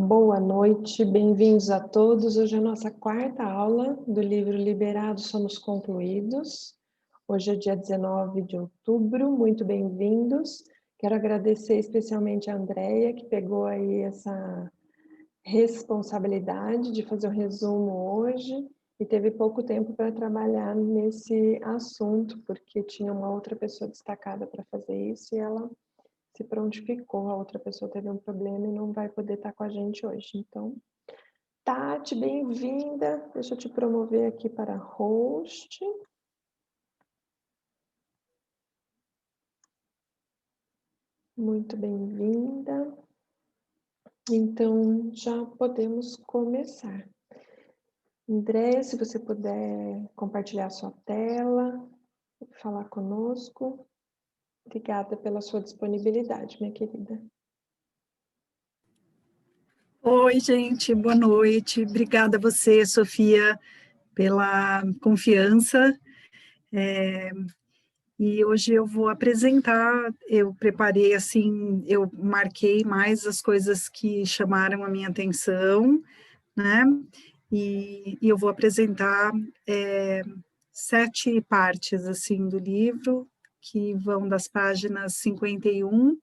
Boa noite, bem-vindos a todos. Hoje é a nossa quarta aula do livro Liberados Somos Concluídos. Hoje é dia 19 de outubro, muito bem-vindos. Quero agradecer especialmente a Andreia, que pegou aí essa responsabilidade de fazer o resumo hoje e teve pouco tempo para trabalhar nesse assunto, porque tinha uma outra pessoa destacada para fazer isso e ela se prontificou, a outra pessoa teve um problema e não vai poder estar com a gente hoje. Então, Tati, bem-vinda. Deixa eu te promover aqui para host. Muito bem-vinda. Então, já podemos começar. Andréia, se você puder compartilhar a sua tela, falar conosco. Obrigada pela sua disponibilidade, minha querida. Oi, gente, boa noite. Obrigada a você, Sofia, pela confiança. E hoje eu vou apresentar, eu preparei assim, eu marquei mais as coisas que chamaram a minha atenção, né? E eu vou apresentar 7 partes assim do livro, que vão das páginas 51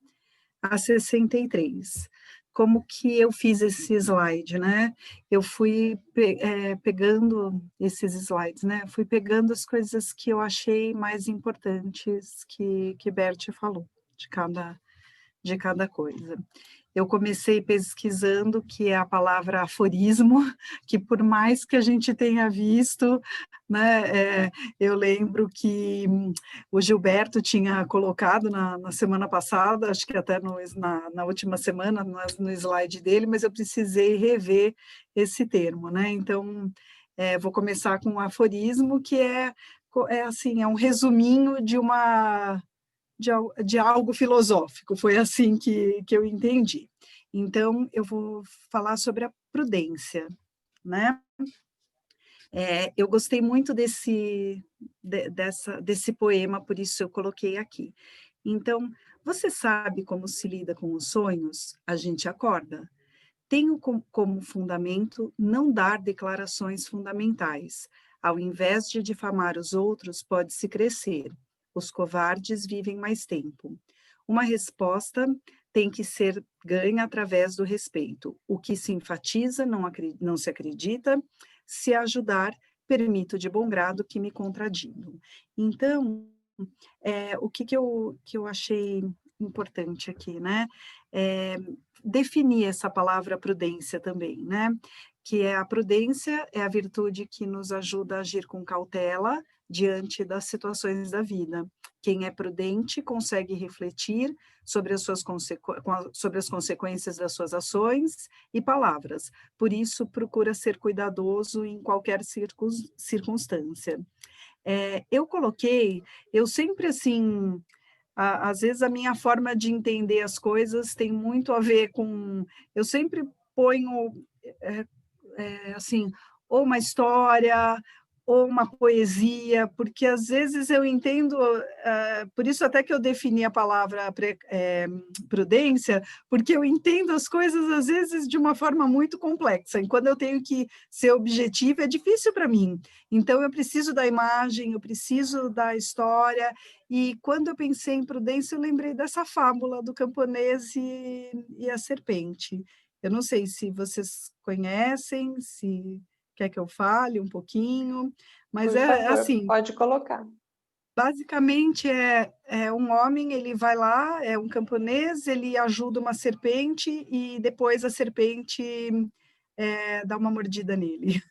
a 63. Como que eu fiz esse slide, né? Eu fui pegando esses slides, né? Fui pegando as coisas que eu achei mais importantes que Bert falou, de cada coisa. Eu comecei pesquisando que é a palavra aforismo, que por mais que a gente tenha visto, né, eu lembro que o Gilberto tinha colocado na semana passada, acho que até na última semana, no slide dele, mas eu precisei rever esse termo, né? Então, vou começar com o aforismo, que assim, é um resuminho de algo filosófico, foi assim que eu entendi. Então, eu vou falar sobre a prudência, né? Eu gostei muito desse poema, por isso eu coloquei aqui. Então, você sabe como se lida com os sonhos? A gente acorda. Tenho como fundamento não dar declarações fundamentais. Ao invés de difamar os outros, pode-se crescer. Os covardes vivem mais tempo. Uma resposta tem que ser ganha através do respeito. O que se enfatiza não se acredita. Se ajudar, permito de bom grado que me contradigam. Então, o que eu achei importante aqui, né? Definir essa palavra prudência também, né? Que a prudência é a virtude que nos ajuda a agir com cautela diante das situações da vida. Quem é prudente consegue refletir sobre sobre as consequências das suas ações e palavras. Por isso, procura ser cuidadoso em qualquer circunstância. Eu sempre assim, às vezes a minha forma de entender as coisas tem muito a ver com, eu sempre ponho, assim, ou uma história, ou uma poesia, porque às vezes eu entendo, por isso até que eu defini a palavra prudência, porque eu entendo as coisas às vezes de uma forma muito complexa, e quando eu tenho que ser objetiva é difícil para mim, então eu preciso da imagem, eu preciso da história, e quando eu pensei em prudência eu lembrei dessa fábula do camponês e a serpente. Eu não sei se vocês conhecem, se quer que eu fale um pouquinho, mas Por favor, assim, pode colocar. basicamente é um homem, ele vai lá, é um camponês, ele ajuda uma serpente e depois a serpente dá uma mordida nele.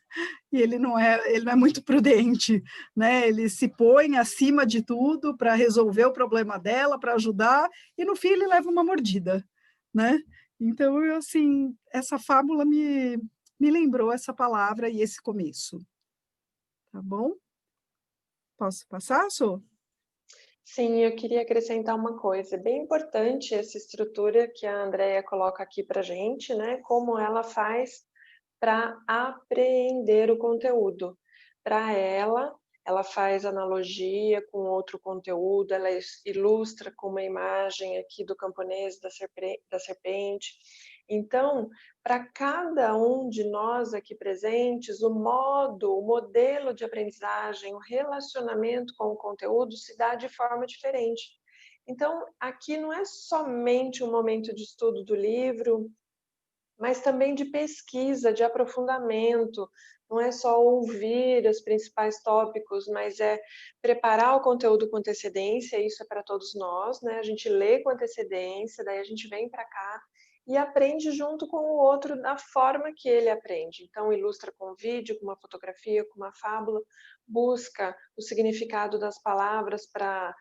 E ele não é muito prudente, né? Ele se põe acima de tudo para resolver o problema dela, para ajudar, e no fim ele leva uma mordida, né? Então, assim, essa fábula me lembrou essa palavra e esse começo. Tá bom? Posso passar, Sô? Sim, eu queria acrescentar uma coisa. É bem importante essa estrutura que a Andrea coloca aqui para gente, né? Como ela faz para apreender o conteúdo. Para ela faz analogia com outro conteúdo, ela ilustra com uma imagem aqui do camponês da serpente. Então, para cada um de nós aqui presentes, o modelo de aprendizagem, o relacionamento com o conteúdo se dá de forma diferente. Então, aqui não é somente um momento de estudo do livro, mas também de pesquisa, de aprofundamento. Não é só ouvir os principais tópicos, mas é preparar o conteúdo com antecedência, isso é para todos nós, né? A gente lê com antecedência, daí a gente vem para cá e aprende junto com o outro da forma que ele aprende. Então, ilustra com um vídeo, com uma fotografia, com uma fábula, busca o significado das palavras para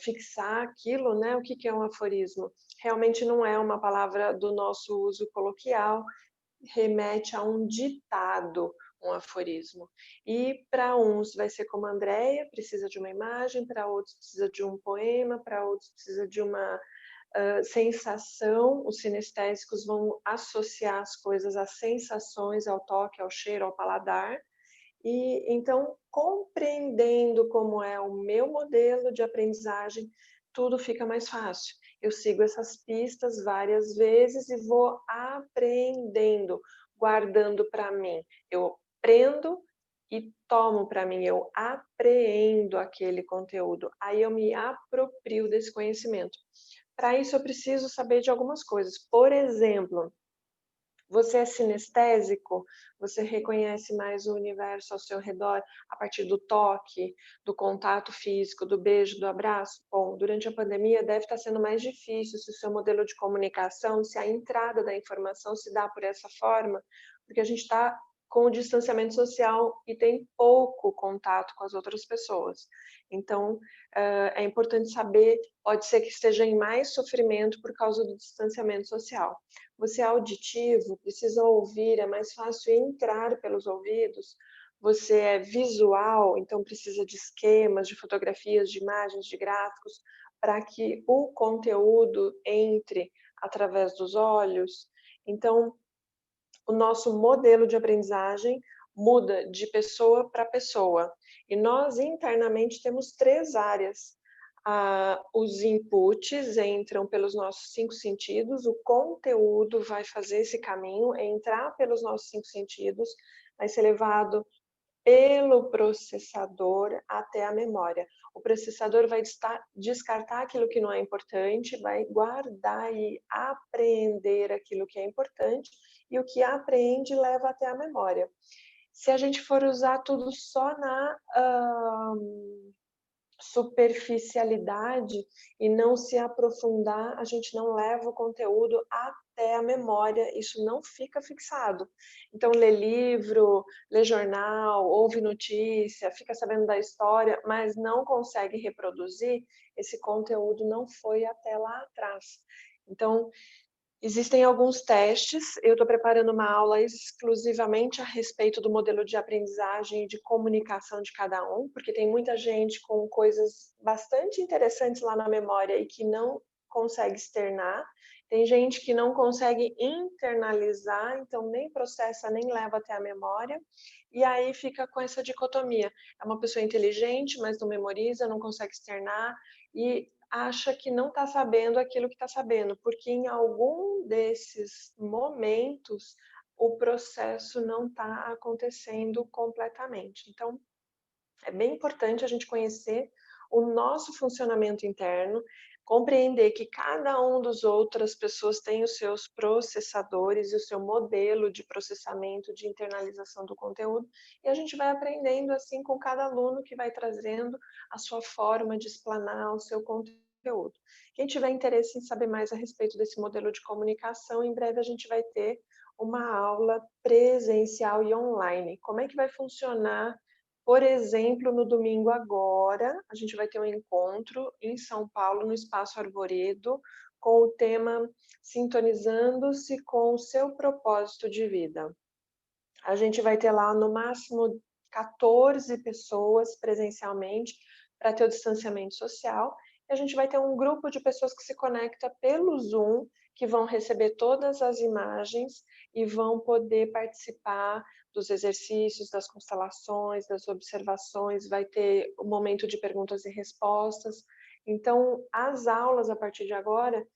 fixar aquilo, né? O que é um aforismo? Realmente não é uma palavra do nosso uso coloquial, remete a um ditado, um aforismo. E para uns vai ser como a Andrea, precisa de uma imagem, para outros precisa de um poema, para outros precisa de uma sensação. Os sinestésicos vão associar as coisas às sensações, ao toque, ao cheiro, ao paladar. E então, compreendendo como é o meu modelo de aprendizagem, tudo fica mais fácil. Eu sigo essas pistas várias vezes e vou aprendendo, guardando para mim. Eu aprendo e tomo para mim, eu apreendo aquele conteúdo. Aí eu me aproprio desse conhecimento. Para isso eu preciso saber de algumas coisas. Por exemplo, você é sinestésico? Você reconhece mais o universo ao seu redor a partir do toque, do contato físico, do beijo, do abraço? Bom, durante a pandemia deve estar sendo mais difícil se o seu modelo de comunicação, se a entrada da informação se dá por essa forma, porque a gente está com o distanciamento social e tem pouco contato com as outras pessoas. Então, é importante saber, pode ser que esteja em mais sofrimento por causa do distanciamento social. Você é auditivo, precisa ouvir, é mais fácil entrar pelos ouvidos. Você é visual, então precisa de esquemas, de fotografias, de imagens, de gráficos, para que o conteúdo entre através dos olhos. Então, o nosso modelo de aprendizagem muda de pessoa para pessoa. E nós internamente temos 3 áreas. Os inputs entram pelos nossos 5 sentidos, o conteúdo vai fazer esse caminho, entrar pelos nossos 5 sentidos, vai ser levado pelo processador até a memória. O processador vai descartar aquilo que não é importante, vai guardar e apreender aquilo que é importante, e o que apreende leva até a memória. Se a gente for usar tudo só na superficialidade e não se aprofundar, a gente não leva o conteúdo até a memória, isso não fica fixado. Então, lê livro, lê jornal, ouve notícia, fica sabendo da história, mas não consegue reproduzir, esse conteúdo não foi até lá atrás. Então, existem alguns testes, eu estou preparando uma aula exclusivamente a respeito do modelo de aprendizagem e de comunicação de cada um, porque tem muita gente com coisas bastante interessantes lá na memória e que não consegue externar, tem gente que não consegue internalizar, então nem processa, nem leva até a memória, e aí fica com essa dicotomia. É uma pessoa inteligente, mas não memoriza, não consegue externar, e acha que não está sabendo aquilo que está sabendo, porque em algum desses momentos o processo não está acontecendo completamente. Então, é bem importante a gente conhecer o nosso funcionamento interno, compreender que cada um dos outras pessoas tem os seus processadores e o seu modelo de processamento, de internalização do conteúdo, e a gente vai aprendendo assim com cada aluno que vai trazendo a sua forma de explanar o seu conteúdo. Quem tiver interesse em saber mais a respeito desse modelo de comunicação, em breve a gente vai ter uma aula presencial e online. Como é que vai funcionar? Por exemplo, no domingo agora, a gente vai ter um encontro em São Paulo, no Espaço Arvoredo, com o tema Sintonizando-se com o seu propósito de vida. A gente vai ter lá no máximo 14 pessoas presencialmente para ter o distanciamento social. E a gente vai ter um grupo de pessoas que se conecta pelo Zoom, que vão receber todas as imagens e vão poder participar dos exercícios, das constelações, das observações, vai ter o momento de perguntas e respostas. Então, as aulas a partir de agora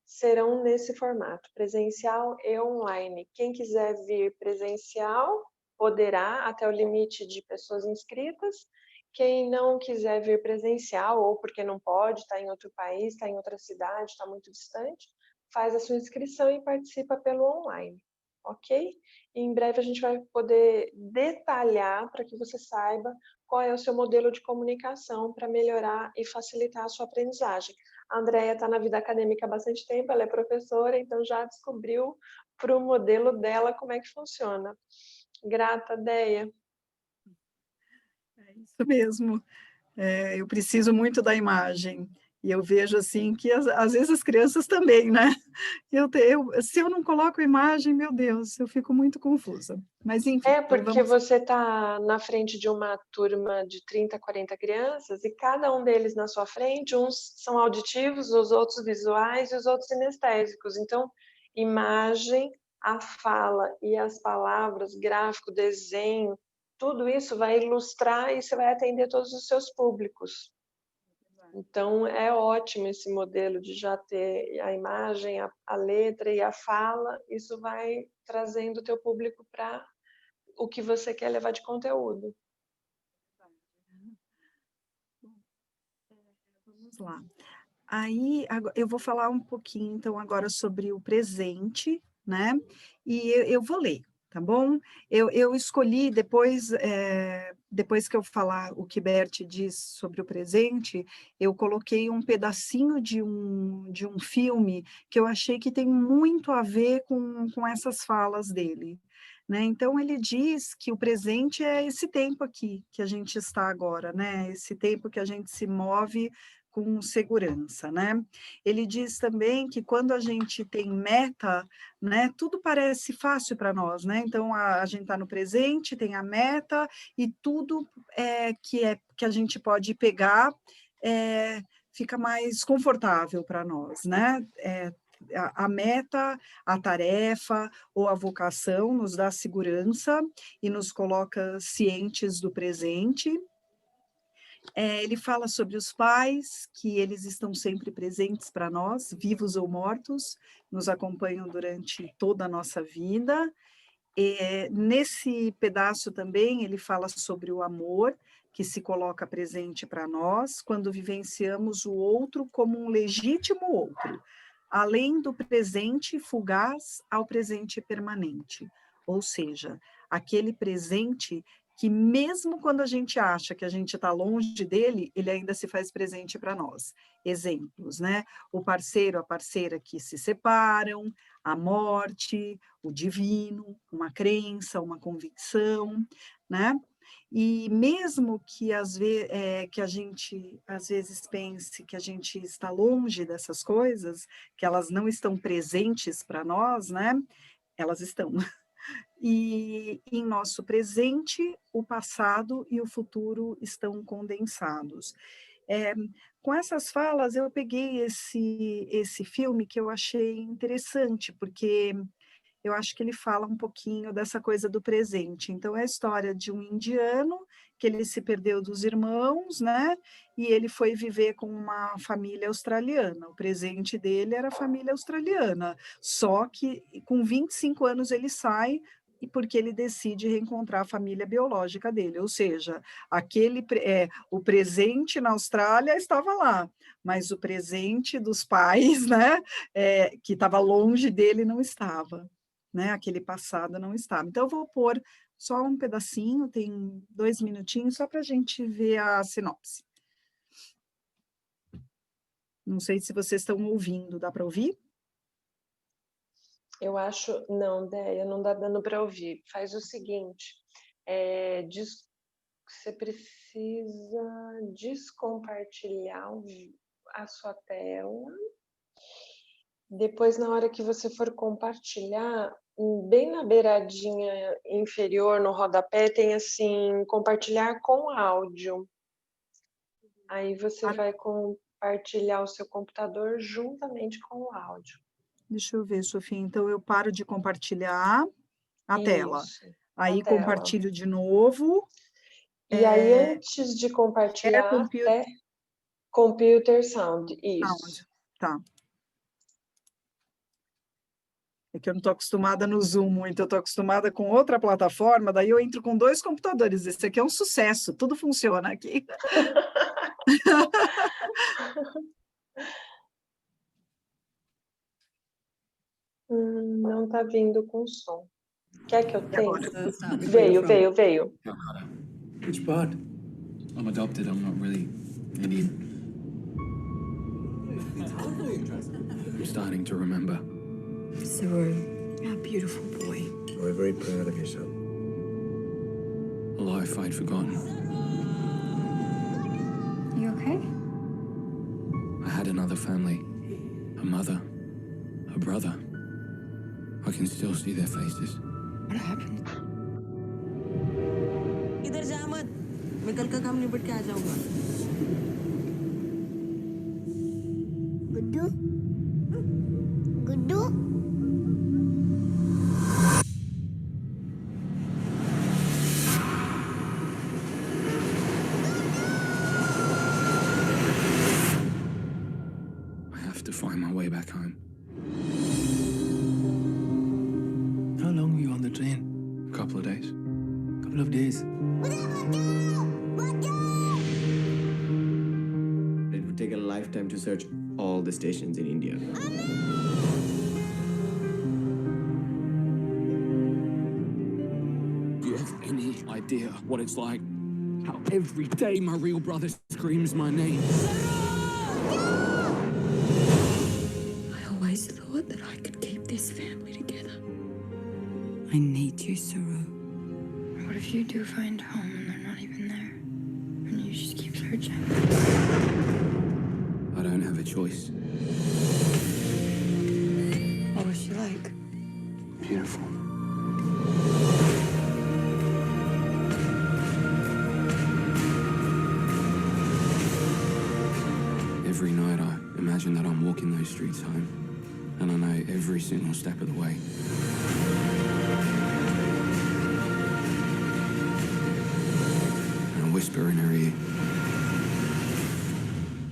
serão nesse formato, presencial e online. Quem quiser vir presencial poderá, até o limite de pessoas inscritas. Quem não quiser vir presencial, ou porque não pode, está em outro país, está em outra cidade, está muito distante, faz a sua inscrição e participa pelo online, ok? E em breve a gente vai poder detalhar para que você saiba qual é o seu modelo de comunicação para melhorar e facilitar a sua aprendizagem. A Andrea está na vida acadêmica há bastante tempo, ela é professora, então já descobriu para o modelo dela como é que funciona. Grata, Deia. É isso mesmo. Eu preciso muito da imagem. E eu vejo assim que às vezes as crianças também, né? Se eu não coloco imagem, meu Deus, eu fico muito confusa. Mas enfim, É então porque vamos. você está na frente de uma turma de 30, 40 crianças e cada um deles na sua frente, uns são auditivos, os outros visuais e os outros sinestésicos. Então, imagem, a fala e as palavras, gráfico, desenho, tudo isso vai ilustrar e você vai atender todos os seus públicos. Então, é ótimo esse modelo de já ter a imagem, a letra e a fala. Isso vai trazendo o teu público para o que você quer levar de conteúdo. Vamos lá. Aí eu vou falar um pouquinho, então, agora sobre o presente, né? E eu vou ler, tá bom? Eu escolhi, depois que eu falar o que Bert diz sobre o presente, eu coloquei um pedacinho de um filme que eu achei que tem muito a ver com essas falas dele. Né? Então, ele diz que o presente é esse tempo aqui que a gente está agora, né? Esse tempo que a gente se move com segurança, né? Ele diz também que quando a gente tem meta, né, tudo parece fácil para nós, né? Então a gente está no presente, tem a meta e tudo que a gente pode pegar fica mais confortável para nós, né? A meta, a tarefa ou a vocação nos dá segurança e nos coloca cientes do presente. Ele fala sobre os pais, que eles estão sempre presentes para nós, vivos ou mortos, nos acompanham durante toda a nossa vida. Nesse pedaço também ele fala sobre o amor, que se coloca presente para nós quando vivenciamos o outro como um legítimo outro, além do presente fugaz ao presente permanente. Ou seja, aquele presente que mesmo quando a gente acha que a gente está longe dele, ele ainda se faz presente para nós. Exemplos, né? O parceiro, a parceira que se separam, a morte, o divino, uma crença, uma convicção, né? E mesmo que que a gente às vezes pense que a gente está longe dessas coisas, que elas não estão presentes para nós, né? Elas estão. E em nosso presente, o passado e o futuro estão condensados. É, com essas falas, eu peguei esse filme que eu achei interessante, porque eu acho que ele fala um pouquinho dessa coisa do presente. Então, é a história de um indiano que ele se perdeu dos irmãos, né? E ele foi viver com uma família australiana. O presente dele era a família australiana. Só que com 25 anos ele sai e porque ele decide reencontrar a família biológica dele, ou seja, o presente na Austrália estava lá, mas o presente dos pais, né, que estava longe dele, não estava. Né, aquele passado não estava. Então, eu vou pôr só um pedacinho, tem 2 minutinhos, só para a gente ver a sinopse. Não sei se vocês estão ouvindo, dá para ouvir? Eu acho, não, Déia, não dá dando para ouvir. Faz o seguinte, você precisa descompartilhar a sua tela. Depois, na hora que você for compartilhar, bem na beiradinha inferior, no rodapé, tem assim, compartilhar com áudio. Aí você vai compartilhar o seu computador juntamente com o áudio. Deixa eu ver, Sofia. Então, eu paro de compartilhar a tela. Isso, a Aí, tela. compartilho de novo. E aí, antes de É compartilhar, computer até Computer Sound, isso. sound. Tá. É que eu não estou acostumada no Zoom muito, eu estou acostumada com outra plataforma, daí eu entro com 2 computadores. Esse aqui é um sucesso, tudo funciona aqui. Não está vindo com som. Quer que eu E agora? tente? Veio. Which part? I'm adopted. I'm not really Indian. I'm starting to remember. Saru, you're a beautiful boy. We're very proud of you, son. A life I'd forgotten. You okay? I had another family. A mother. A brother. I can still see their faces. What happened? इधर जा मत मैं कल का काम निपट के आ जाऊंगा गुड्डू Guddu I have to find my way back home. How long were you on the train? A couple of days. Couple of days. It would take a lifetime to search all the stations in India. Do you have any idea what it's like? How every day my real brother screams my name. I always thought that I could keep this family together. I need you, Saru. What if you do find home and they're not even there? And you just keep searching? I don't have a choice. What was she like? Beautiful. Every night I imagine that I'm walking those streets home, and I know every single step of the way. And I whisper in her ear,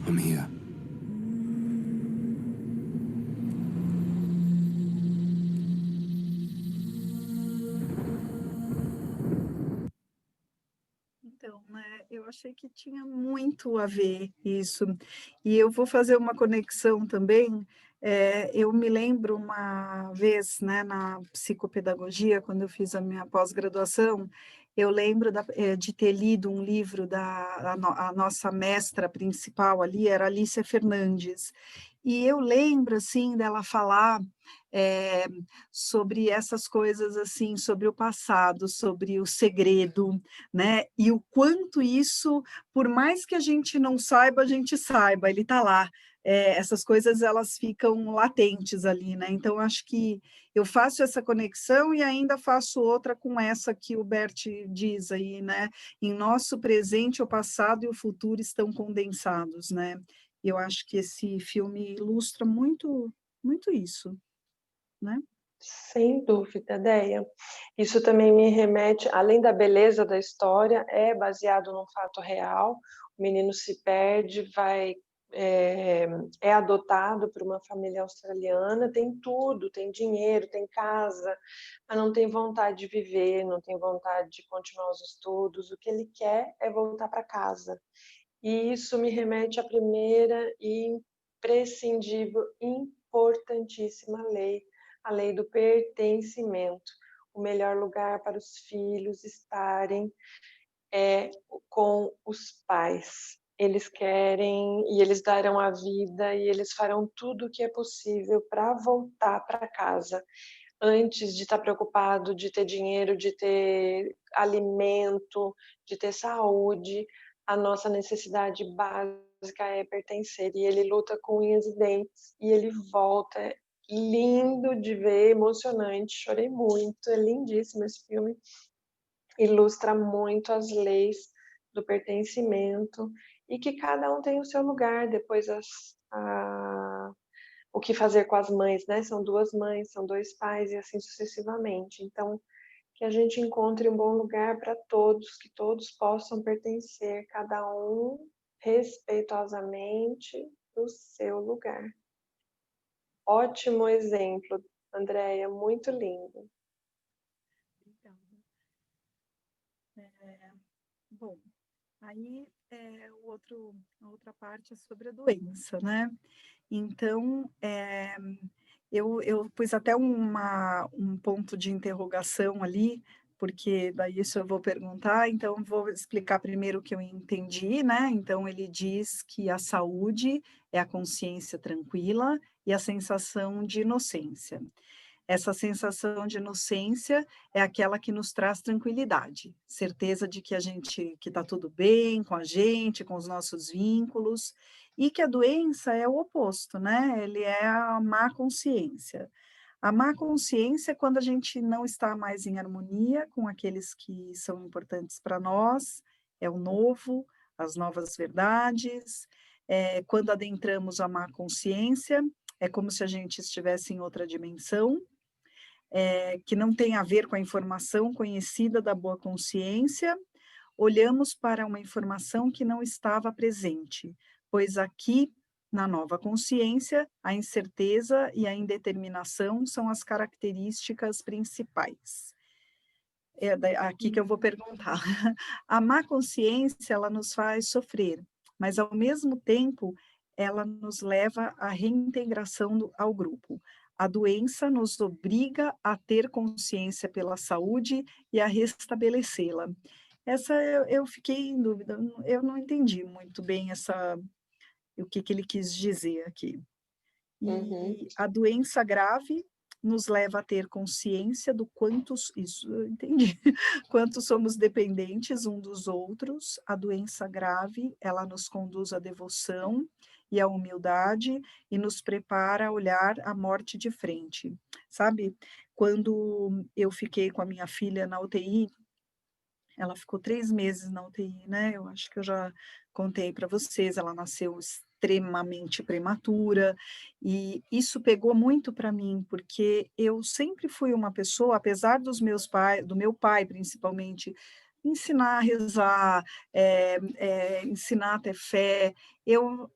I'm here. Então, né, eu achei que tinha muito a ver isso. E eu vou fazer uma conexão também. Eu me lembro uma vez, né, na psicopedagogia, quando eu fiz a minha pós-graduação, eu lembro de ter lido um livro a nossa mestra principal ali, era Alicia Fernandes. E eu lembro, assim, dela falar eh, sobre essas coisas, assim, sobre o passado, sobre o segredo, né? E o quanto isso, por mais que a gente não saiba, a gente saiba, ele está lá. Essas coisas elas ficam latentes ali, né? Então acho que eu faço essa conexão e ainda faço outra com essa que o Bert diz aí, né? Em nosso presente, o passado e o futuro estão condensados, né? Eu acho que esse filme ilustra muito, muito isso, né? Sem dúvida, Déia. Isso também me remete, além da beleza da história, é baseado num fato real. O menino se perde, é adotado por uma família australiana, tem tudo, tem dinheiro, tem casa, mas não tem vontade de viver, não tem vontade de continuar os estudos. O que ele quer é voltar para casa. E isso me remete à primeira e imprescindível, importantíssima lei, a lei do pertencimento. O melhor lugar para os filhos estarem é com os pais. Eles querem e eles darão a vida e eles farão tudo o que é possível para voltar para casa antes de estar preocupado de ter dinheiro, de ter alimento, de ter saúde. A nossa necessidade básica é pertencer e ele luta com unhas e dentes e ele volta. É lindo de ver, emocionante, chorei muito, é lindíssimo esse filme. Ilustra muito as leis do pertencimento e que cada um tem o seu lugar. Depois o que fazer com as mães, né? São 2 mães, são 2 pais e assim sucessivamente. Então, que a gente encontre um bom lugar para todos, que todos possam pertencer, cada um respeitosamente do seu lugar. Ótimo exemplo, Andréia, muito lindo. Obrigada. Bom, aí a outra parte é sobre a doença, né? Então, eu pus até um ponto de interrogação ali, porque daí isso eu vou perguntar, então vou explicar primeiro o que eu entendi, né? Então, ele diz que a saúde é a consciência tranquila e a sensação de inocência. Essa sensação de inocência é aquela que nos traz tranquilidade, certeza de que que está tudo bem com a gente, com os nossos vínculos, e que a doença é o oposto, né? Ele é a má consciência. A má consciência é quando a gente não está mais em harmonia com aqueles que são importantes para nós, é o novo, as novas verdades. Quando adentramos a má consciência, é como se a gente estivesse em outra dimensão, que não tem a ver com a informação conhecida da boa consciência, olhamos para uma informação que não estava presente, pois aqui, na nova consciência, a incerteza e a indeterminação são as características principais. Aqui que eu vou perguntar. A má consciência, ela nos faz sofrer, mas ao mesmo tempo, ela nos leva à reintegração ao grupo. A doença nos obriga a ter consciência pela saúde e a restabelecê-la. Essa eu fiquei em dúvida, eu não entendi muito bem o que ele quis dizer aqui. E a doença grave nos leva a ter consciência do isso eu entendi, quanto somos dependentes um dos outros. A doença grave, ela nos conduz à devoção e à humildade e nos prepara a olhar a morte de frente. Sabe, quando eu fiquei com a minha filha na UTI, ela ficou 3 meses na UTI, né, eu acho que eu já contei para vocês, ela nasceu extremamente prematura, e isso pegou muito para mim, porque eu sempre fui uma pessoa, apesar do meu pai principalmente, ensinar a rezar, ensinar a ter fé, eu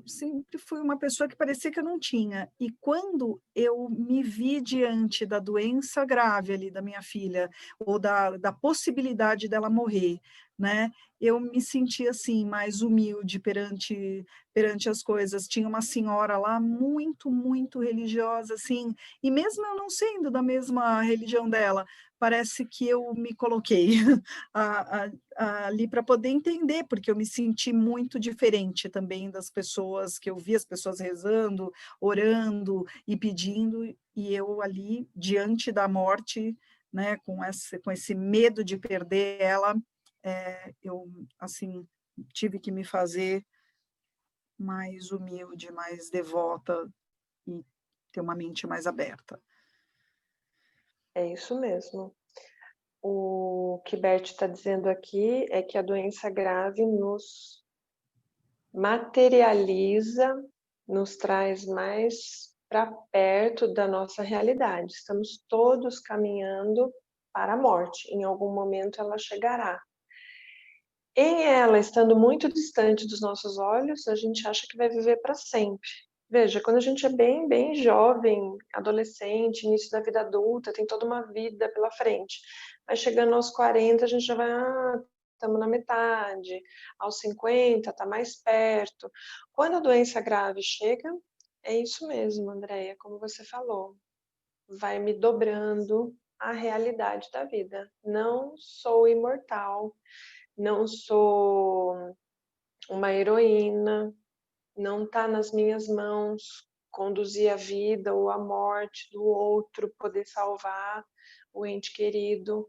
sempre fui uma pessoa que parecia que eu não tinha, e quando eu me vi diante da doença grave ali da minha filha, ou da possibilidade dela morrer, né, eu me senti assim, mais humilde perante as coisas. Tinha uma senhora lá muito, muito religiosa, assim, e mesmo eu não sendo da mesma religião dela, parece que eu me coloquei ali para poder entender, porque eu me senti muito diferente também das pessoas que eu vi, as pessoas rezando, orando e pedindo, e eu ali, diante da morte, né, com esse medo de perder ela, eu, assim, tive que me fazer mais humilde, mais devota e ter uma mente mais aberta. É isso mesmo. O que Bert está dizendo aqui é que a doença grave nos materializa, nos traz mais para perto da nossa realidade. Estamos todos caminhando para a morte. Em algum momento ela chegará. Em ela, estando muito distante dos nossos olhos, a gente acha que vai viver para sempre. Veja, quando a gente é bem, bem jovem, adolescente, início da vida adulta, tem toda uma vida pela frente. Mas chegando aos 40, a gente já vai, estamos na metade. Aos 50, está mais perto. Quando a doença grave chega, é isso mesmo, Andréia, como você falou. Vai me dobrando a realidade da vida. Não sou imortal. Não sou uma heroína, não está nas minhas mãos conduzir a vida ou a morte do outro, poder salvar o ente querido.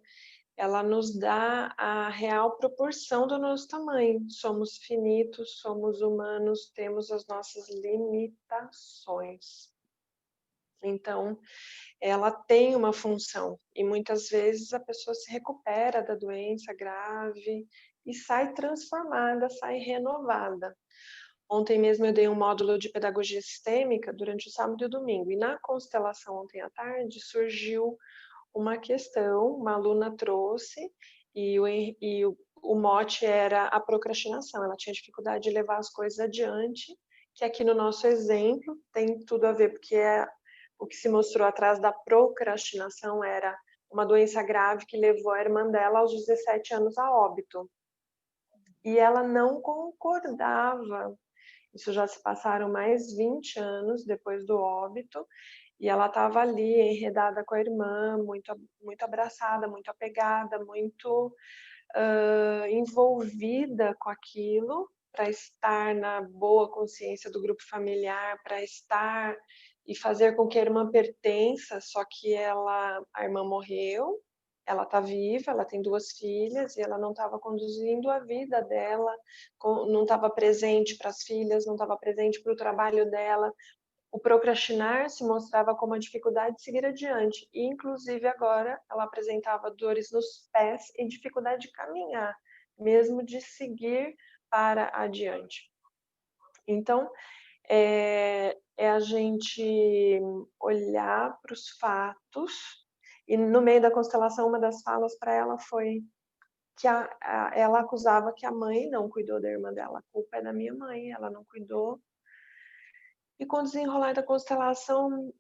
Ela nos dá a real proporção do nosso tamanho. Somos finitos, somos humanos, temos as nossas limitações. Então, ela tem uma função e muitas vezes a pessoa se recupera da doença grave e sai transformada, sai renovada. Ontem mesmo eu dei um módulo de pedagogia sistêmica durante o sábado e o domingo, e na constelação ontem à tarde surgiu uma questão, uma aluna trouxe, e o mote era a procrastinação. Ela tinha dificuldade de levar as coisas adiante, que aqui no nosso exemplo tem tudo a ver, porque o que se mostrou atrás da procrastinação era uma doença grave que levou a irmã dela aos 17 anos a óbito. E ela não concordava. Isso já se passaram mais 20 anos depois do óbito, e ela estava ali enredada com a irmã, muito abraçada, muito apegada, muito envolvida com aquilo, para estar na boa consciência do grupo familiar, para estar e fazer com que a irmã pertença, só que a irmã morreu, ela está viva, ela tem 2 filhas e ela não estava conduzindo a vida dela, não estava presente para as filhas, não estava presente para o trabalho dela. O procrastinar se mostrava como a dificuldade de seguir adiante, e inclusive agora ela apresentava dores nos pés e dificuldade de caminhar, mesmo de seguir para adiante. Então, é a gente olhar para os fatos, e no meio da constelação, uma das falas para ela foi que ela acusava que a mãe não cuidou da irmã dela. A culpa é da minha mãe, ela não cuidou. E com o desenrolar da constelação,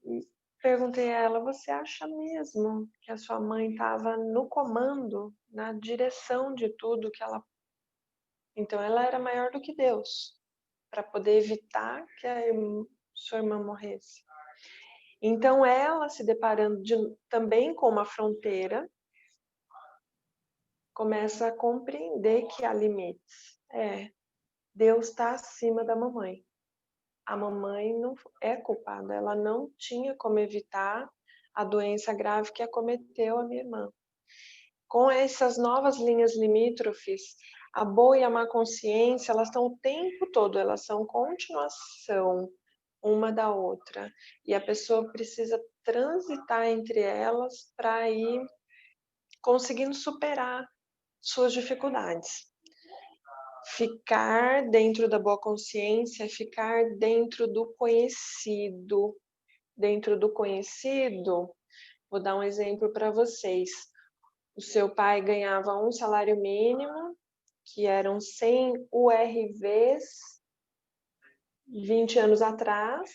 perguntei a ela: você acha mesmo que a sua mãe estava no comando, na direção de tudo que ela... Então ela era maior do que Deus, para poder evitar que sua irmã morresse. Então ela, se deparando também com uma fronteira, começa a compreender que há limites. Deus está acima da mamãe. A mamãe não é culpada, ela não tinha como evitar a doença grave que acometeu a minha irmã. Com essas novas linhas limítrofes, a boa e a má consciência, elas estão o tempo todo, elas são continuação uma da outra. E a pessoa precisa transitar entre elas para ir conseguindo superar suas dificuldades. Ficar dentro da boa consciência é ficar dentro do conhecido. Dentro do conhecido, vou dar um exemplo para vocês. O seu pai ganhava um salário mínimo, que eram 100 URVs 20 anos atrás,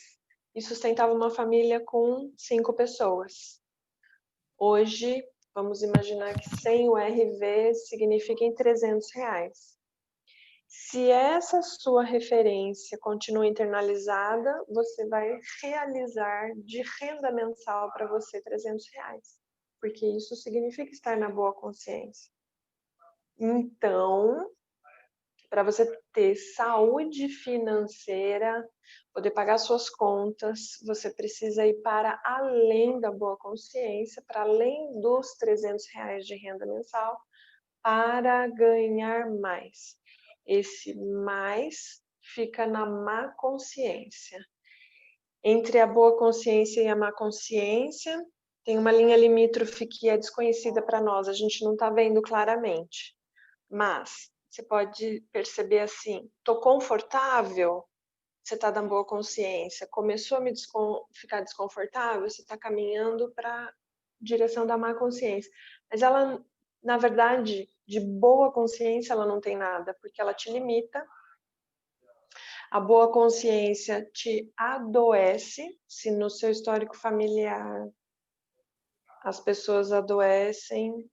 e sustentava uma família com 5 pessoas. Hoje, vamos imaginar que 100 URVs signifiquem R$300. Se essa sua referência continua internalizada, você vai realizar de renda mensal para você R$300, porque isso significa estar na boa consciência. Então, para você ter saúde financeira, poder pagar suas contas, você precisa ir para além da boa consciência, para além dos R$300 de renda mensal, para ganhar mais. Esse mais fica na má consciência. Entre a boa consciência e a má consciência, tem uma linha limítrofe que é desconhecida para nós, a gente não está vendo claramente. Mas você pode perceber assim, estou confortável, você está na boa consciência. Começou a ficar desconfortável, você está caminhando para a direção da má consciência. Mas ela, na verdade, de boa consciência, ela não tem nada, porque ela te limita. A boa consciência te adoece, se no seu histórico familiar as pessoas adoecem,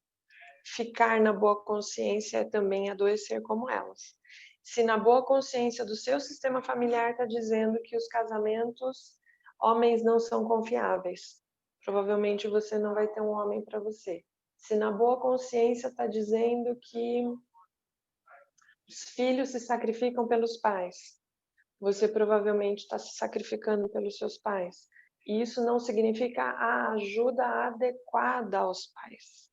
ficar na boa consciência é também adoecer como elas. Se na boa consciência do seu sistema familiar está dizendo que os casamentos, homens não são confiáveis, provavelmente você não vai ter um homem para você. Se na boa consciência está dizendo que os filhos se sacrificam pelos pais, você provavelmente está se sacrificando pelos seus pais. E isso não significa a ajuda adequada aos pais.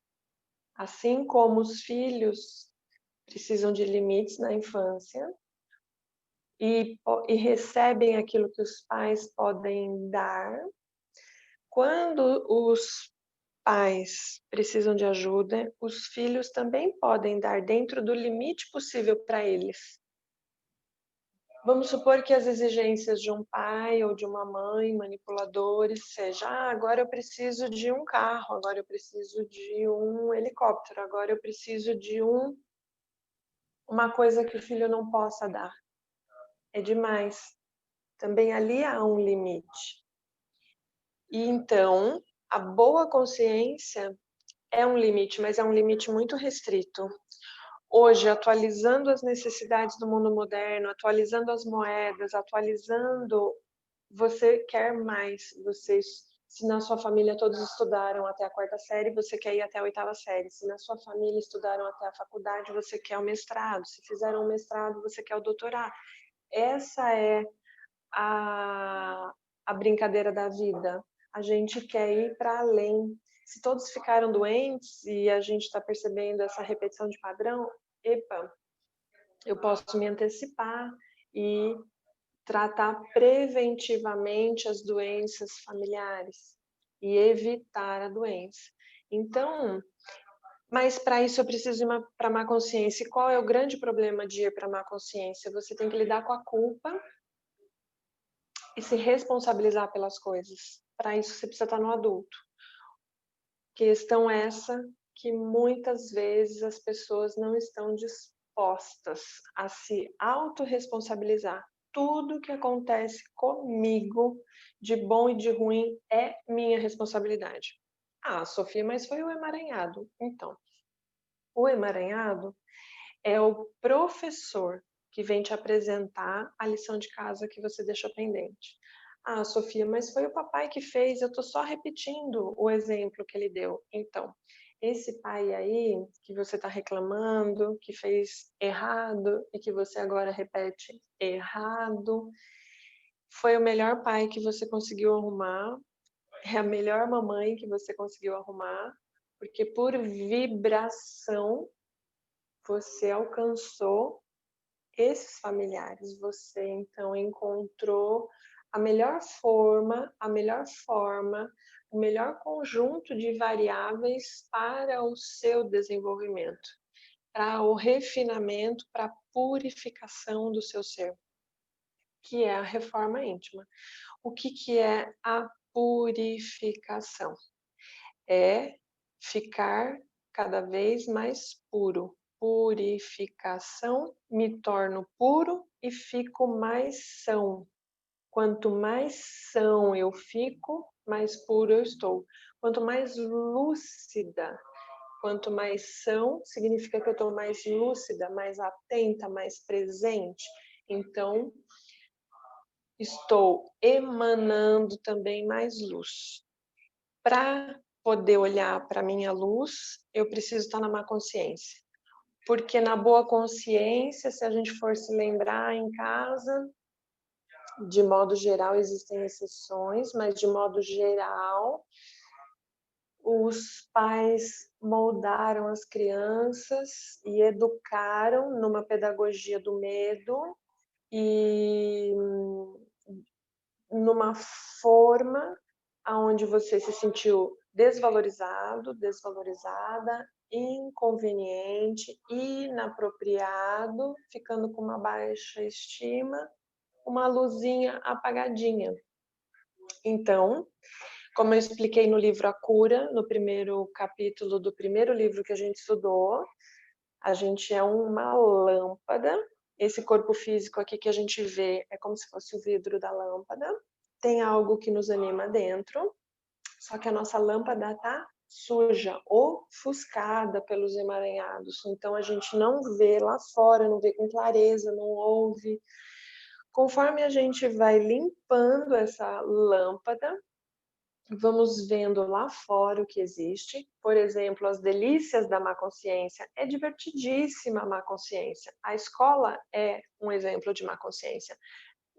Assim como os filhos precisam de limites na infância e recebem aquilo que os pais podem dar, quando os pais precisam de ajuda, os filhos também podem dar dentro do limite possível para eles. Vamos supor que as exigências de um pai ou de uma mãe manipuladores seja: agora eu preciso de um carro, agora eu preciso de um helicóptero, agora eu preciso de uma coisa que o filho não possa dar. É demais. Também ali há um limite. E então, a boa consciência é um limite, mas é um limite muito restrito. Hoje, atualizando as necessidades do mundo moderno, atualizando as moedas, atualizando, você quer mais. Se na sua família todos estudaram até a 4ª série, você quer ir até a 8ª série. Se na sua família estudaram até a faculdade, você quer o mestrado. Se fizeram o mestrado, você quer o doutorado. Essa é a brincadeira da vida. A gente quer ir para além. Se todos ficaram doentes e a gente está percebendo essa repetição de padrão, epa, eu posso me antecipar e tratar preventivamente as doenças familiares e evitar a doença. Então, mas para isso eu preciso ir para a má consciência. E qual é o grande problema de ir para a má consciência? Você tem que lidar com a culpa e se responsabilizar pelas coisas. Para isso você precisa estar no adulto. Questão essa que muitas vezes as pessoas não estão dispostas a se autorresponsabilizar. Tudo que acontece comigo, de bom e de ruim, é minha responsabilidade. Ah, Sofia, mas foi o emaranhado. Então, o emaranhado é o professor que vem te apresentar a lição de casa que você deixou pendente. Ah, Sofia, mas foi o papai que fez, eu estou só repetindo o exemplo que ele deu. Então, esse pai aí que você está reclamando, que fez errado e que você agora repete errado, foi o melhor pai que você conseguiu arrumar, é a melhor mamãe que você conseguiu arrumar, porque por vibração você alcançou esses familiares. Você então encontrou a melhor forma, o melhor conjunto de variáveis para o seu desenvolvimento, para o refinamento, para a purificação do seu ser, que é a reforma íntima. O que é a purificação? É ficar cada vez mais puro. Purificação, me torno puro e fico mais são. Quanto mais são eu fico, mais puro eu estou. Quanto mais lúcida, quanto mais são, significa que eu estou mais lúcida, mais atenta, mais presente. Então, estou emanando também mais luz. Para poder olhar para a minha luz, eu preciso estar na má consciência. Porque na boa consciência, se a gente for se lembrar em casa, de modo geral existem exceções, mas de modo geral, os pais moldaram as crianças e educaram numa pedagogia do medo e numa forma aonde você se sentiu desvalorizado, desvalorizada, inconveniente, inapropriado, ficando com uma baixa estima, uma luzinha apagadinha. Então, como eu expliquei no livro A Cura, no primeiro capítulo do primeiro livro que a gente estudou, a gente é uma lâmpada. Esse corpo físico aqui que a gente vê é como se fosse o vidro da lâmpada. Tem algo que nos anima dentro, só que a nossa lâmpada tá suja, ofuscada pelos emaranhados. Então a gente não vê lá fora, não vê com clareza, não ouve. Conforme a gente vai limpando essa lâmpada, vamos vendo lá fora o que existe. Por exemplo, as delícias da má consciência. É divertidíssima a má consciência. A escola é um exemplo de má consciência.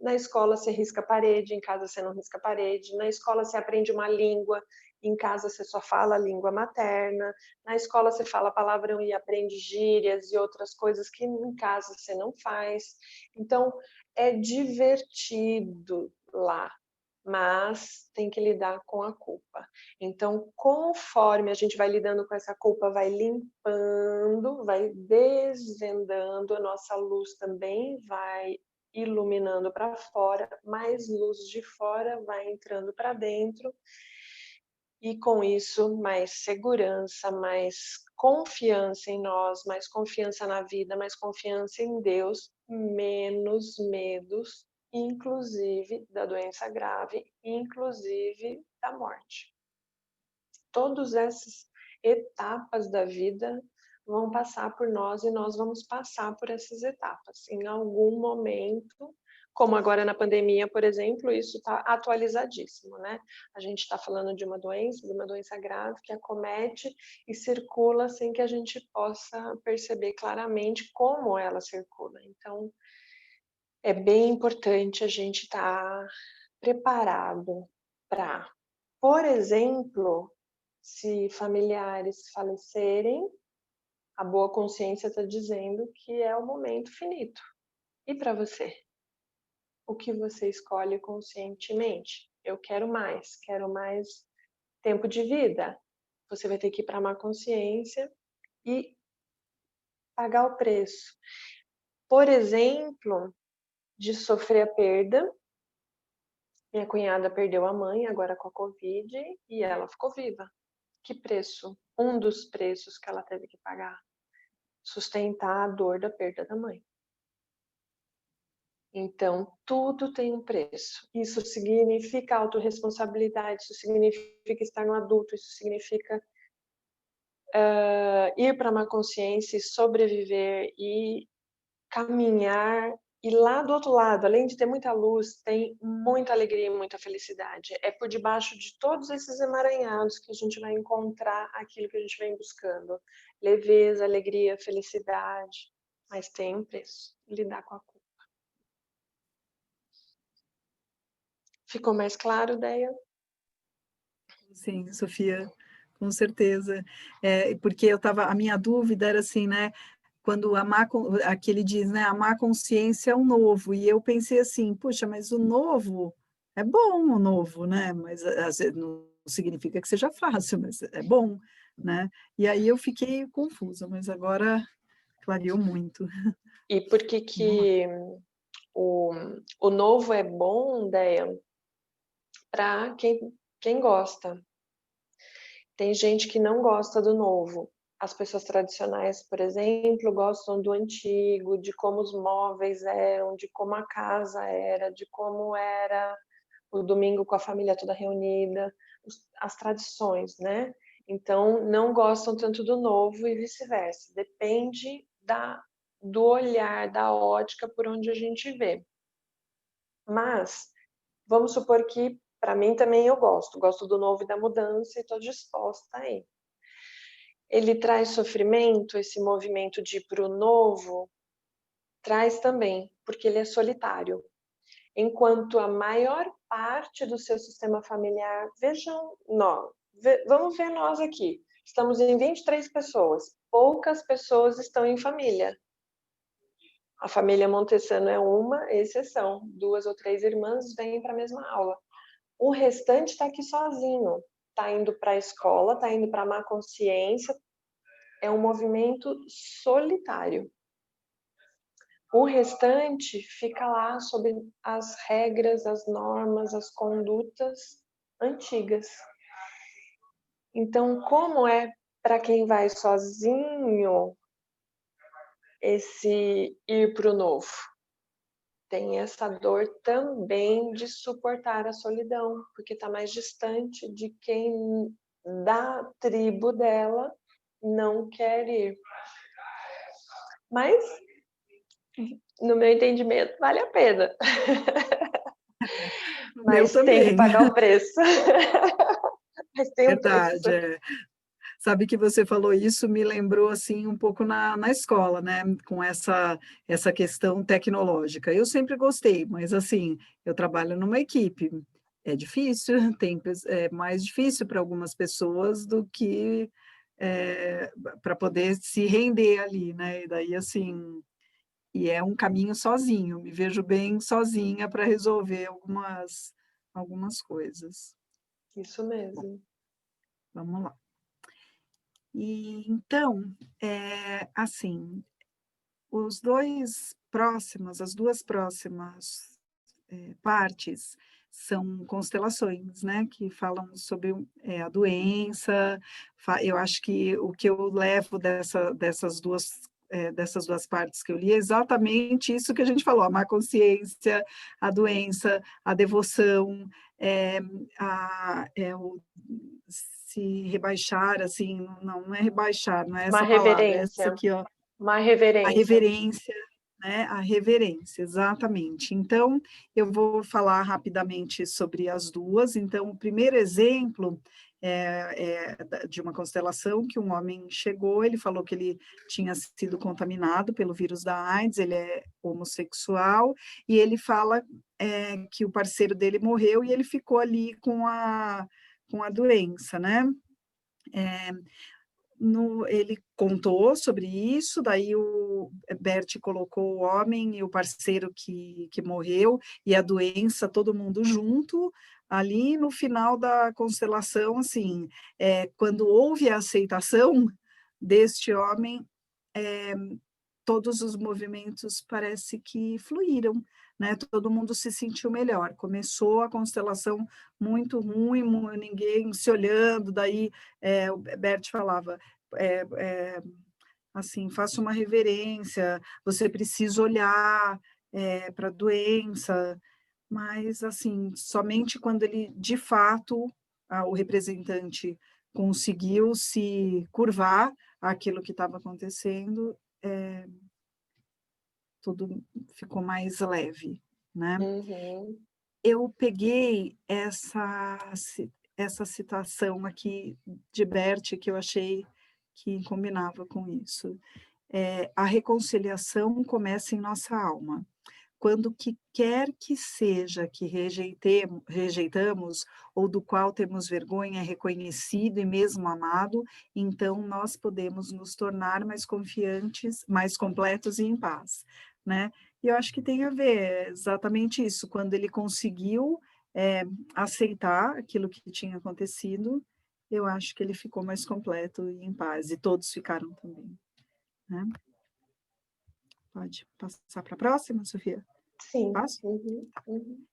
Na escola você risca a parede, em casa você não risca a parede. Na escola você aprende uma língua, em casa você só fala a língua materna. Na escola você fala palavrão e aprende gírias e outras coisas que em casa você não faz. Então, é divertido lá, mas tem que lidar com a culpa. Então, conforme a gente vai lidando com essa culpa, vai limpando, vai desvendando, a nossa luz também vai iluminando para fora, mais luz de fora vai entrando para dentro, e com isso mais segurança, mais confiança em nós, mais confiança na vida, mais confiança em Deus, menos medos, inclusive da doença grave, inclusive da morte. Todas essas etapas da vida vão passar por nós e nós vamos passar por essas etapas. Em algum momento, como agora na pandemia, por exemplo, isso está atualizadíssimo, né? A gente está falando de uma doença grave que acomete e circula sem que a gente possa perceber claramente como ela circula. Então, é bem importante a gente estar preparado para, por exemplo, se familiares falecerem, a boa consciência está dizendo que é o momento finito. E para você? O que você escolhe conscientemente? Eu quero mais tempo de vida. Você vai ter que ir para a má consciência e pagar o preço. Por exemplo, de sofrer a perda. Minha cunhada perdeu a mãe agora com a Covid e ela ficou viva. Que preço? Um dos preços que ela teve que pagar. Sustentar a dor da perda da mãe. Então, tudo tem um preço. Isso significa autorresponsabilidade, isso significa estar no adulto, isso significa ir para uma consciência e sobreviver e caminhar. E lá do outro lado, além de ter muita luz, tem muita alegria e muita felicidade. É por debaixo de todos esses emaranhados que a gente vai encontrar aquilo que a gente vem buscando. Leveza, alegria, felicidade. Mas tem um preço. Lidar com a culpa. Ficou mais claro, Deia? Sim, Sofia, com certeza. Porque a minha dúvida era assim, né? Quando aqui ele diz, né? A má consciência é o novo. E eu pensei assim, puxa, mas o novo é bom, o novo, né? Mas às vezes não significa que seja fácil, mas é bom, né? E aí eu fiquei confusa, mas agora clareou muito. E por que o novo é bom, Deia? Para quem gosta. Tem gente que não gosta do novo. As pessoas tradicionais, por exemplo, gostam do antigo, de como os móveis eram, de como a casa era, de como era o domingo com a família toda reunida, as tradições, né? Então, não gostam tanto do novo e vice-versa. Depende do olhar, da ótica por onde a gente vê. Mas, vamos supor que, para mim também eu gosto do novo e da mudança e estou disposta a ir. Ele traz sofrimento, esse movimento de ir para o novo, traz também, porque ele é solitário. Enquanto a maior parte do seu sistema familiar, vamos ver nós aqui, estamos em 23 pessoas, poucas pessoas estão em família. A família Montessano é uma exceção, 2 ou 3 irmãs vêm para a mesma aula. O restante está aqui sozinho, está indo para a escola, está indo para a má consciência, é um movimento solitário. O restante fica lá sob as regras, as normas, as condutas antigas. Então, como é para quem vai sozinho esse ir para o novo? Tem essa dor também de suportar a solidão, porque está mais distante de quem da tribo dela não quer ir. Mas, no meu entendimento, vale a pena. Mas tem que pagar o preço. Mas tem um preço. Verdade, Sabe que você falou isso, me lembrou assim um pouco na escola, né? Com essa questão tecnológica. Eu sempre gostei, mas assim, eu trabalho numa equipe. É difícil, é mais difícil para algumas pessoas do que para poder se render ali, né? E daí assim, e é um caminho sozinho, me vejo bem sozinha para resolver algumas coisas. Isso mesmo. Vamos lá. E então, assim, as duas próximas partes são constelações, né, que falam sobre a doença. Eu acho que o que eu levo dessas duas dessas duas partes que eu li, é exatamente isso que a gente falou, a má consciência, a doença, a devoção, o se rebaixar, assim, não é rebaixar, não é Uma essa palavra, é essa reverência, aqui, ó, uma a reverência. reverência, né? A reverência, exatamente. Então, eu vou falar rapidamente sobre as duas. Então, o primeiro exemplo de uma constelação que um homem chegou, ele falou que ele tinha sido contaminado pelo vírus da AIDS, ele é homossexual, e ele fala que o parceiro dele morreu e ele ficou ali com a doença, né? Ele contou sobre isso, daí o Bert colocou o homem e o parceiro que morreu, e a doença, todo mundo junto, ali no final da constelação, assim, quando houve a aceitação deste homem, todos os movimentos parece que fluíram, né? Todo mundo se sentiu melhor. Começou a constelação muito ruim, ninguém se olhando, daí o Bert falava, assim, faça uma reverência, você precisa olhar para a doença, mas, assim, somente quando ele, de fato, o representante conseguiu se curvar àquilo que estava acontecendo, tudo ficou mais leve, né? Uhum. Eu peguei essa citação aqui de Bert, que eu achei que combinava com isso. A reconciliação começa em nossa alma. Quando que quer que seja que rejeitamos ou do qual temos vergonha é reconhecido e mesmo amado, então nós podemos nos tornar mais confiantes, mais completos e em paz, né? E eu acho que tem a ver exatamente isso, quando ele conseguiu aceitar aquilo que tinha acontecido, eu acho que ele ficou mais completo e em paz, e todos ficaram também, né? Pode passar para a próxima, Sofia? Sim. Passo? Uhum. Uhum.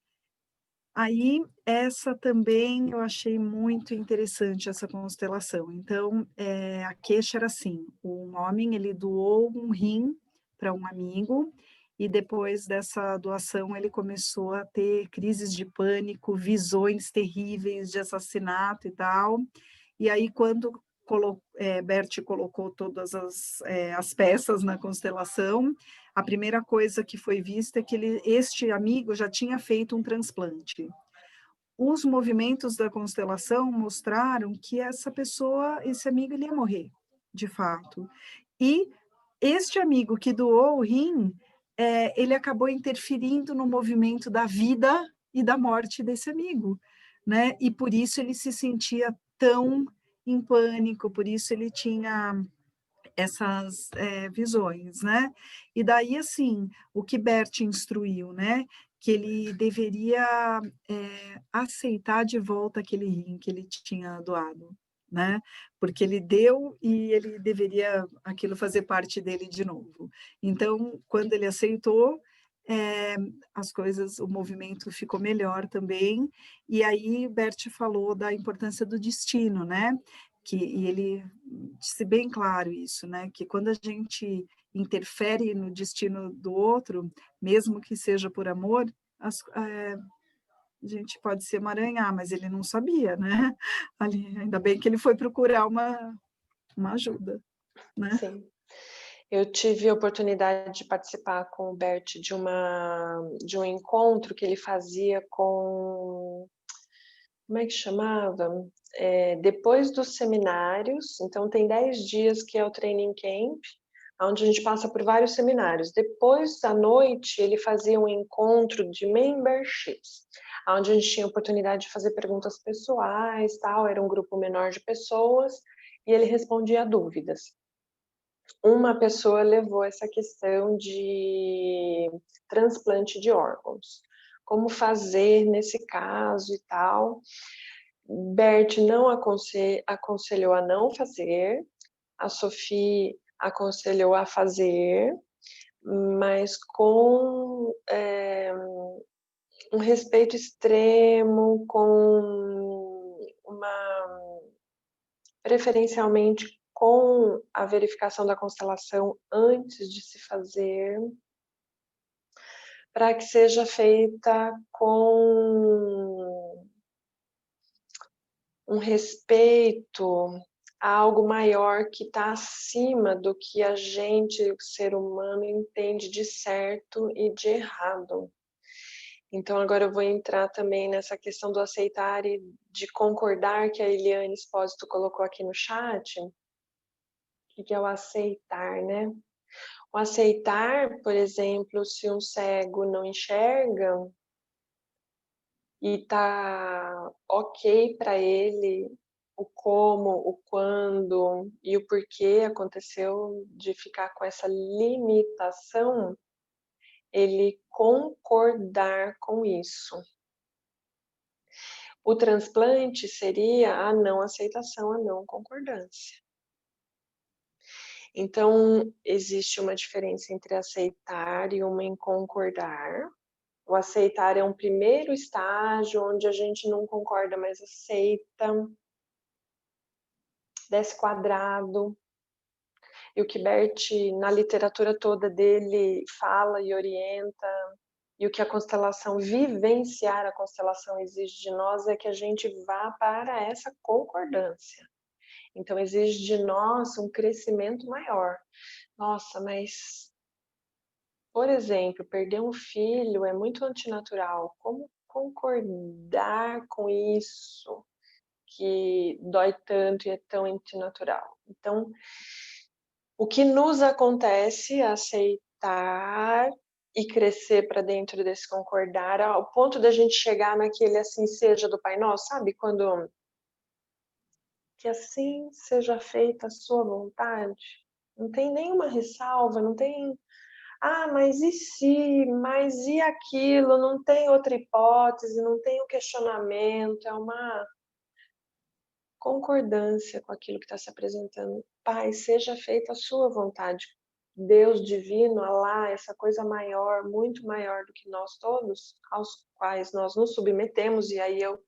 Aí, essa também eu achei muito interessante, essa constelação. Então, a queixa era assim, um homem, ele doou um rim para um amigo, e depois dessa doação ele começou a ter crises de pânico, visões terríveis de assassinato e tal. E aí, quando Bert colocou todas as peças na constelação, a primeira coisa que foi vista é que este amigo já tinha feito um transplante. Os movimentos da constelação mostraram que essa pessoa, esse amigo, ele ia morrer, de fato. E este amigo que doou o rim, ele acabou interferindo no movimento da vida e da morte desse amigo, né? E por isso ele se sentia tão em pânico, por isso ele tinha essas visões, né? E daí, assim, o que Bert instruiu, né? Que ele deveria aceitar de volta aquele rim que ele tinha doado, né? Porque ele deu e ele deveria aquilo fazer parte dele de novo. Então, quando ele aceitou, as coisas, o movimento ficou melhor também. E aí Bert falou da importância do destino, né? E ele disse bem claro isso, né? Que quando a gente interfere no destino do outro, mesmo que seja por amor, a gente pode se emaranhar, mas ele não sabia, né? Ainda bem que ele foi procurar uma ajuda, né? Sim. Eu tive a oportunidade de participar com o Bert de um encontro que ele fazia com... Como é que chamava? Depois dos seminários, então tem 10 dias que é o training camp, onde a gente passa por vários seminários. Depois da noite, ele fazia um encontro de memberships, onde a gente tinha a oportunidade de fazer perguntas pessoais, tal, era um grupo menor de pessoas, e ele respondia a dúvidas. Uma pessoa levou essa questão de transplante de órgãos. Como fazer nesse caso e tal. Bert não aconselhou a não fazer, a Sophie aconselhou a fazer, mas com um respeito extremo, preferencialmente com a verificação da constelação antes de se fazer, para que seja feita com um respeito a algo maior que está acima do que a gente, o ser humano, entende de certo e de errado. Então agora eu vou entrar também nessa questão do aceitar e de concordar que a Eliane Espósito colocou aqui no chat. O que é o aceitar, né? O aceitar, por exemplo, se um cego não enxerga e tá ok para ele o como, o quando e o porquê aconteceu de ficar com essa limitação, ele concordar com isso. O transplante seria a não aceitação, a não concordância. Então, existe uma diferença entre aceitar e uma em concordar. O aceitar é um primeiro estágio onde a gente não concorda, mas aceita, desce quadrado. E o que Bert, na literatura toda dele, fala e orienta, e o que a constelação, vivenciar a constelação exige de nós é que a gente vá para essa concordância. Então, exige de nós um crescimento maior. Nossa, mas, por exemplo, perder um filho é muito antinatural. Como concordar com isso que dói tanto e é tão antinatural? Então, o que nos acontece é aceitar e crescer para dentro desse concordar, ao ponto da gente chegar naquele assim seja do Pai Nosso, sabe? Quando que assim seja feita a sua vontade. Não tem nenhuma ressalva, não tem, mas e se, mas e aquilo, não tem outra hipótese, não tem um questionamento, é uma concordância com aquilo que está se apresentando. Pai, seja feita a sua vontade. Deus divino, Alá, essa coisa maior, muito maior do que nós todos, aos quais nós nos submetemos, e aí eu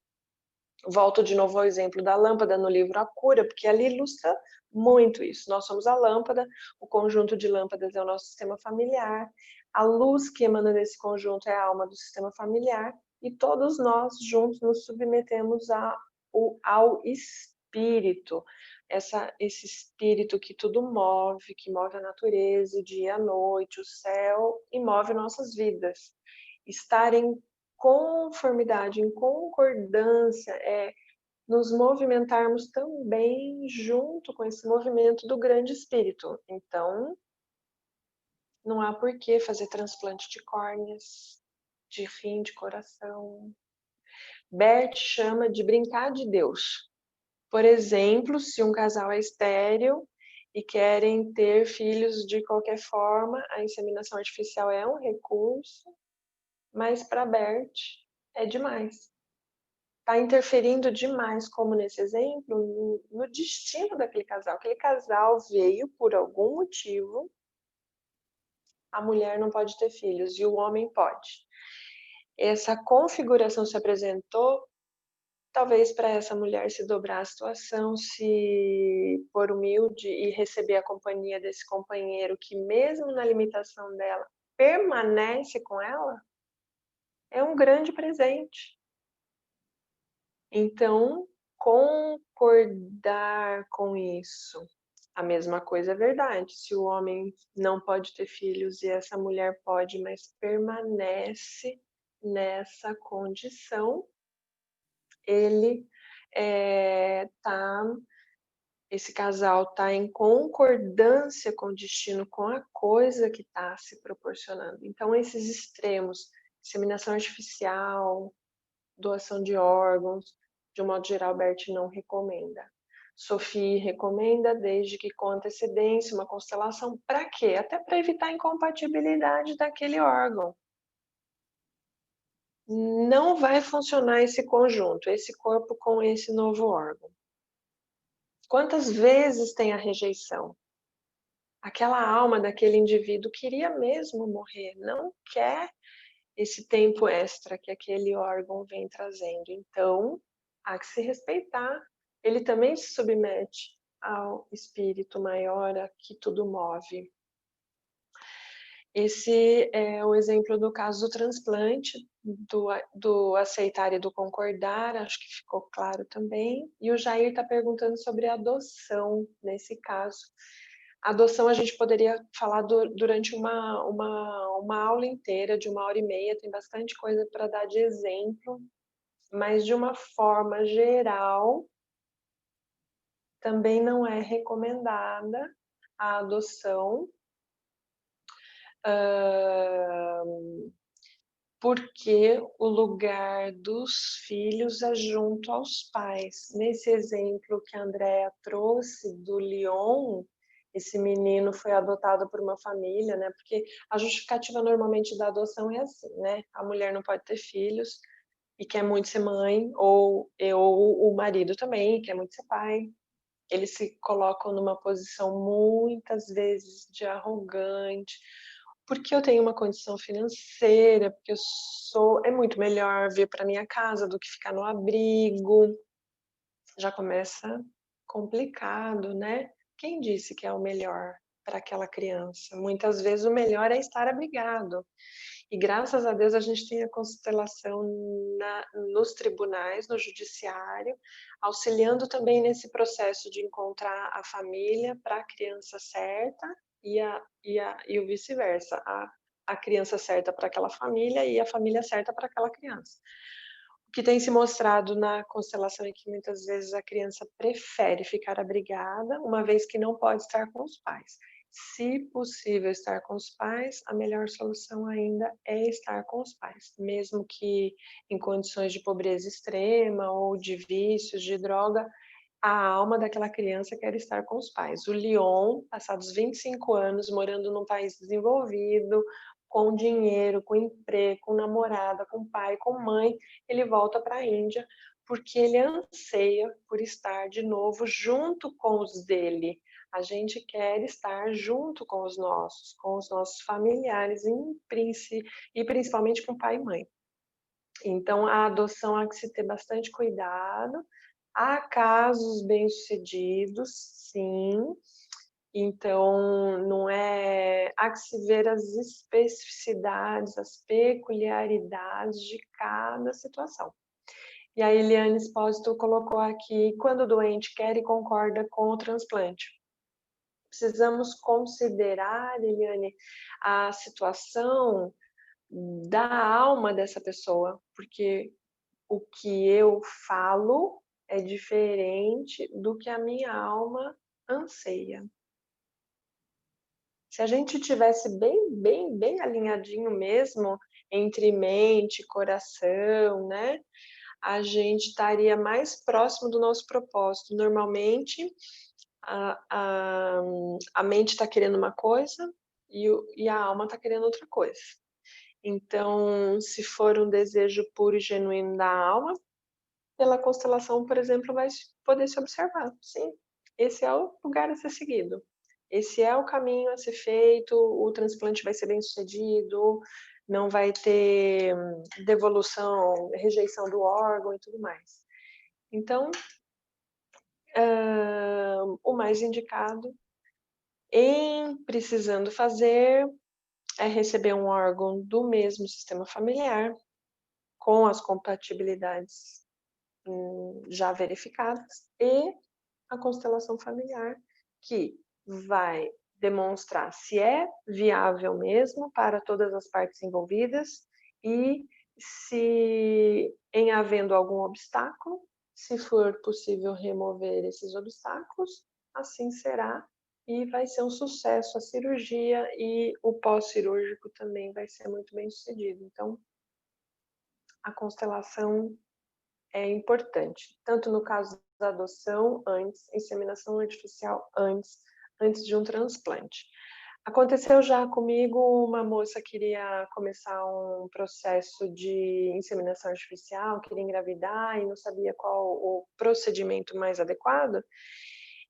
volto de novo ao exemplo da lâmpada no livro A Cura, porque ali ilustra muito isso. Nós somos a lâmpada, o conjunto de lâmpadas é o nosso sistema familiar, a luz que emana desse conjunto é a alma do sistema familiar, e todos nós juntos nos submetemos ao espírito, esse espírito que tudo move, que move a natureza, o dia, a noite, o céu, e move nossas vidas. Estar em conformidade, em concordância, é nos movimentarmos também junto com esse movimento do grande espírito. Então, não há por que fazer transplante de córneas, de rim, de coração. Bert chama de brincar de Deus. Por exemplo, se um casal é estéril e querem ter filhos de qualquer forma, a inseminação artificial é um recurso, mas para Bert é demais. Está interferindo demais, como nesse exemplo, no destino daquele casal. Aquele casal veio por algum motivo, a mulher não pode ter filhos e o homem pode. Essa configuração se apresentou, talvez para essa mulher se dobrar a situação, se for humilde e receber a companhia desse companheiro que, mesmo na limitação dela, permanece com ela, é um grande presente. Então, concordar com isso. A mesma coisa é verdade. Se o homem não pode ter filhos e essa mulher pode, mas permanece nessa condição, esse casal está em concordância com o destino, com a coisa que está se proporcionando. Então, esses extremos, inseminação artificial, doação de órgãos, de um modo geral, Bert não recomenda. Sophie recomenda, desde que com antecedência, uma constelação. Para quê? Até para evitar a incompatibilidade daquele órgão. Não vai funcionar esse conjunto, esse corpo com esse novo órgão. Quantas vezes tem a rejeição? Aquela alma daquele indivíduo queria mesmo morrer, não quer esse tempo extra que aquele órgão vem trazendo. Então, há que se respeitar. Ele também se submete ao espírito maior a que tudo move. Esse é o exemplo do caso do transplante, do aceitar e do concordar, acho que ficou claro também. E o Jair está perguntando sobre a adoção, nesse caso. A adoção a gente poderia falar durante uma aula inteira, de 1h30, tem bastante coisa para dar de exemplo, mas de uma forma geral, também não é recomendada a adoção, porque o lugar dos filhos é junto aos pais. Nesse exemplo que a Andrea trouxe do Leon, esse menino foi adotado por uma família, né? Porque a justificativa normalmente da adoção é assim, né? A mulher não pode ter filhos e quer muito ser mãe, ou o marido também quer muito ser pai. Eles se colocam numa posição muitas vezes de arrogante, porque eu tenho uma condição financeira, porque é muito melhor vir para minha casa do que ficar no abrigo. Já começa complicado, né? Quem disse que é o melhor para aquela criança? Muitas vezes o melhor é estar abrigado. E graças a Deus a gente tem a constelação nos tribunais, no judiciário, auxiliando também nesse processo de encontrar a família para a criança certa e o vice-versa, a criança certa para aquela família e a família certa para aquela criança. O que tem se mostrado na constelação é que muitas vezes a criança prefere ficar abrigada, uma vez que não pode estar com os pais. Se possível estar com os pais, a melhor solução ainda é estar com os pais, mesmo que em condições de pobreza extrema ou de vícios, de droga, a alma daquela criança quer estar com os pais. O Leon, passados 25 anos, morando num país desenvolvido, com dinheiro, com emprego, com namorada, com pai, com mãe, ele volta para a Índia porque ele anseia por estar de novo junto com os dele. A gente quer estar junto com os nossos familiares, e principalmente com pai e mãe. Então, a adoção há que se ter bastante cuidado. Há casos bem-sucedidos, sim. Então, há que se ver as especificidades, as peculiaridades de cada situação. E a Eliane Espósito colocou aqui, quando o doente quer e concorda com o transplante. Precisamos considerar, Eliane, a situação da alma dessa pessoa, porque o que eu falo é diferente do que a minha alma anseia. Se a gente tivesse bem alinhadinho mesmo entre mente e coração, né? A gente estaria mais próximo do nosso propósito. Normalmente, a mente está querendo uma coisa e a alma está querendo outra coisa. Então, se for um desejo puro e genuíno da alma, pela constelação, por exemplo, vai poder se observar. Sim, esse é o lugar a ser seguido. Esse é o caminho a ser feito, o transplante vai ser bem sucedido, não vai ter devolução, rejeição do órgão e tudo mais. Então, o mais indicado em precisando fazer é receber um órgão do mesmo sistema familiar, com as compatibilidades já verificadas, e a constelação familiar, que vai demonstrar se é viável mesmo para todas as partes envolvidas e se, em havendo algum obstáculo, se for possível remover esses obstáculos, assim será e vai ser um sucesso a cirurgia e o pós-cirúrgico também vai ser muito bem sucedido. Então, a constelação é importante, tanto no caso da adoção antes, inseminação artificial antes de um transplante. Aconteceu já comigo, uma moça queria começar um processo de inseminação artificial, queria engravidar e não sabia qual o procedimento mais adequado,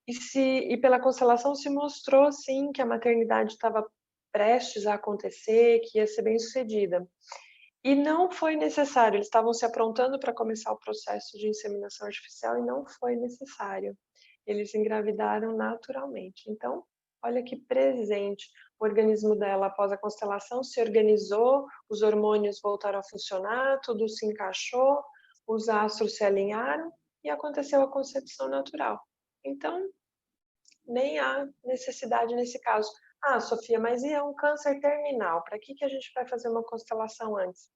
e pela constelação se mostrou sim que a maternidade estava prestes a acontecer, que ia ser bem sucedida. E não foi necessário, eles estavam se aprontando para começar o processo de inseminação artificial e não foi necessário. eles engravidaram naturalmente. Então, olha que presente. O organismo dela, após a constelação, se organizou, os hormônios voltaram a funcionar, tudo se encaixou, os astros se alinharam e aconteceu a concepção natural. Então, nem há necessidade nesse caso. Ah, Sofia, mas e é um câncer terminal? Para que a gente vai fazer uma constelação antes?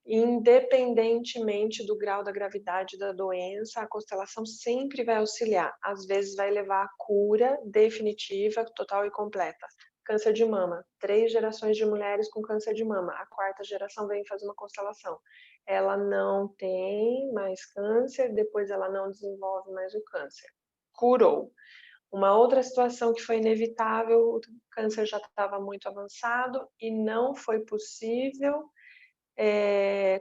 Independentemente do grau da gravidade da doença, a constelação sempre vai auxiliar. Às vezes vai levar à cura definitiva, total e completa. Câncer de mama, 3 gerações de mulheres com câncer de mama. A 4ª geração vem fazer uma constelação. Ela não tem mais câncer, depois ela não desenvolve mais o câncer. Curou. Uma outra situação que foi inevitável, o câncer já estava muito avançado e não foi possível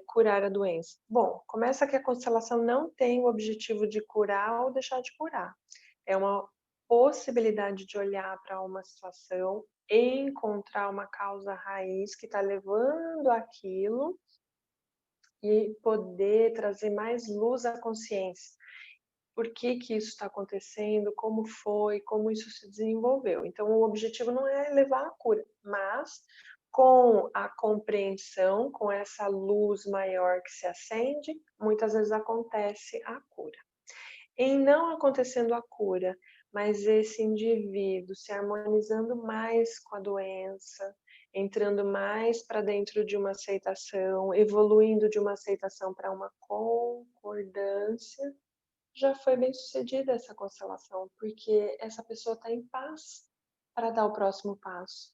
curar a doença. Bom, começa que a constelação não tem o objetivo de curar ou deixar de curar. É uma possibilidade de olhar para uma situação, encontrar uma causa raiz que está levando aquilo e poder trazer mais luz à consciência. Por que isso está acontecendo, como foi, como isso se desenvolveu. Então, o objetivo não é levar à cura, mas com a compreensão, com essa luz maior que se acende, muitas vezes acontece a cura. Em não acontecendo a cura, mas esse indivíduo se harmonizando mais com a doença, entrando mais para dentro de uma aceitação, evoluindo de uma aceitação para uma concordância, já foi bem sucedida essa constelação, porque essa pessoa está em paz para dar o próximo passo.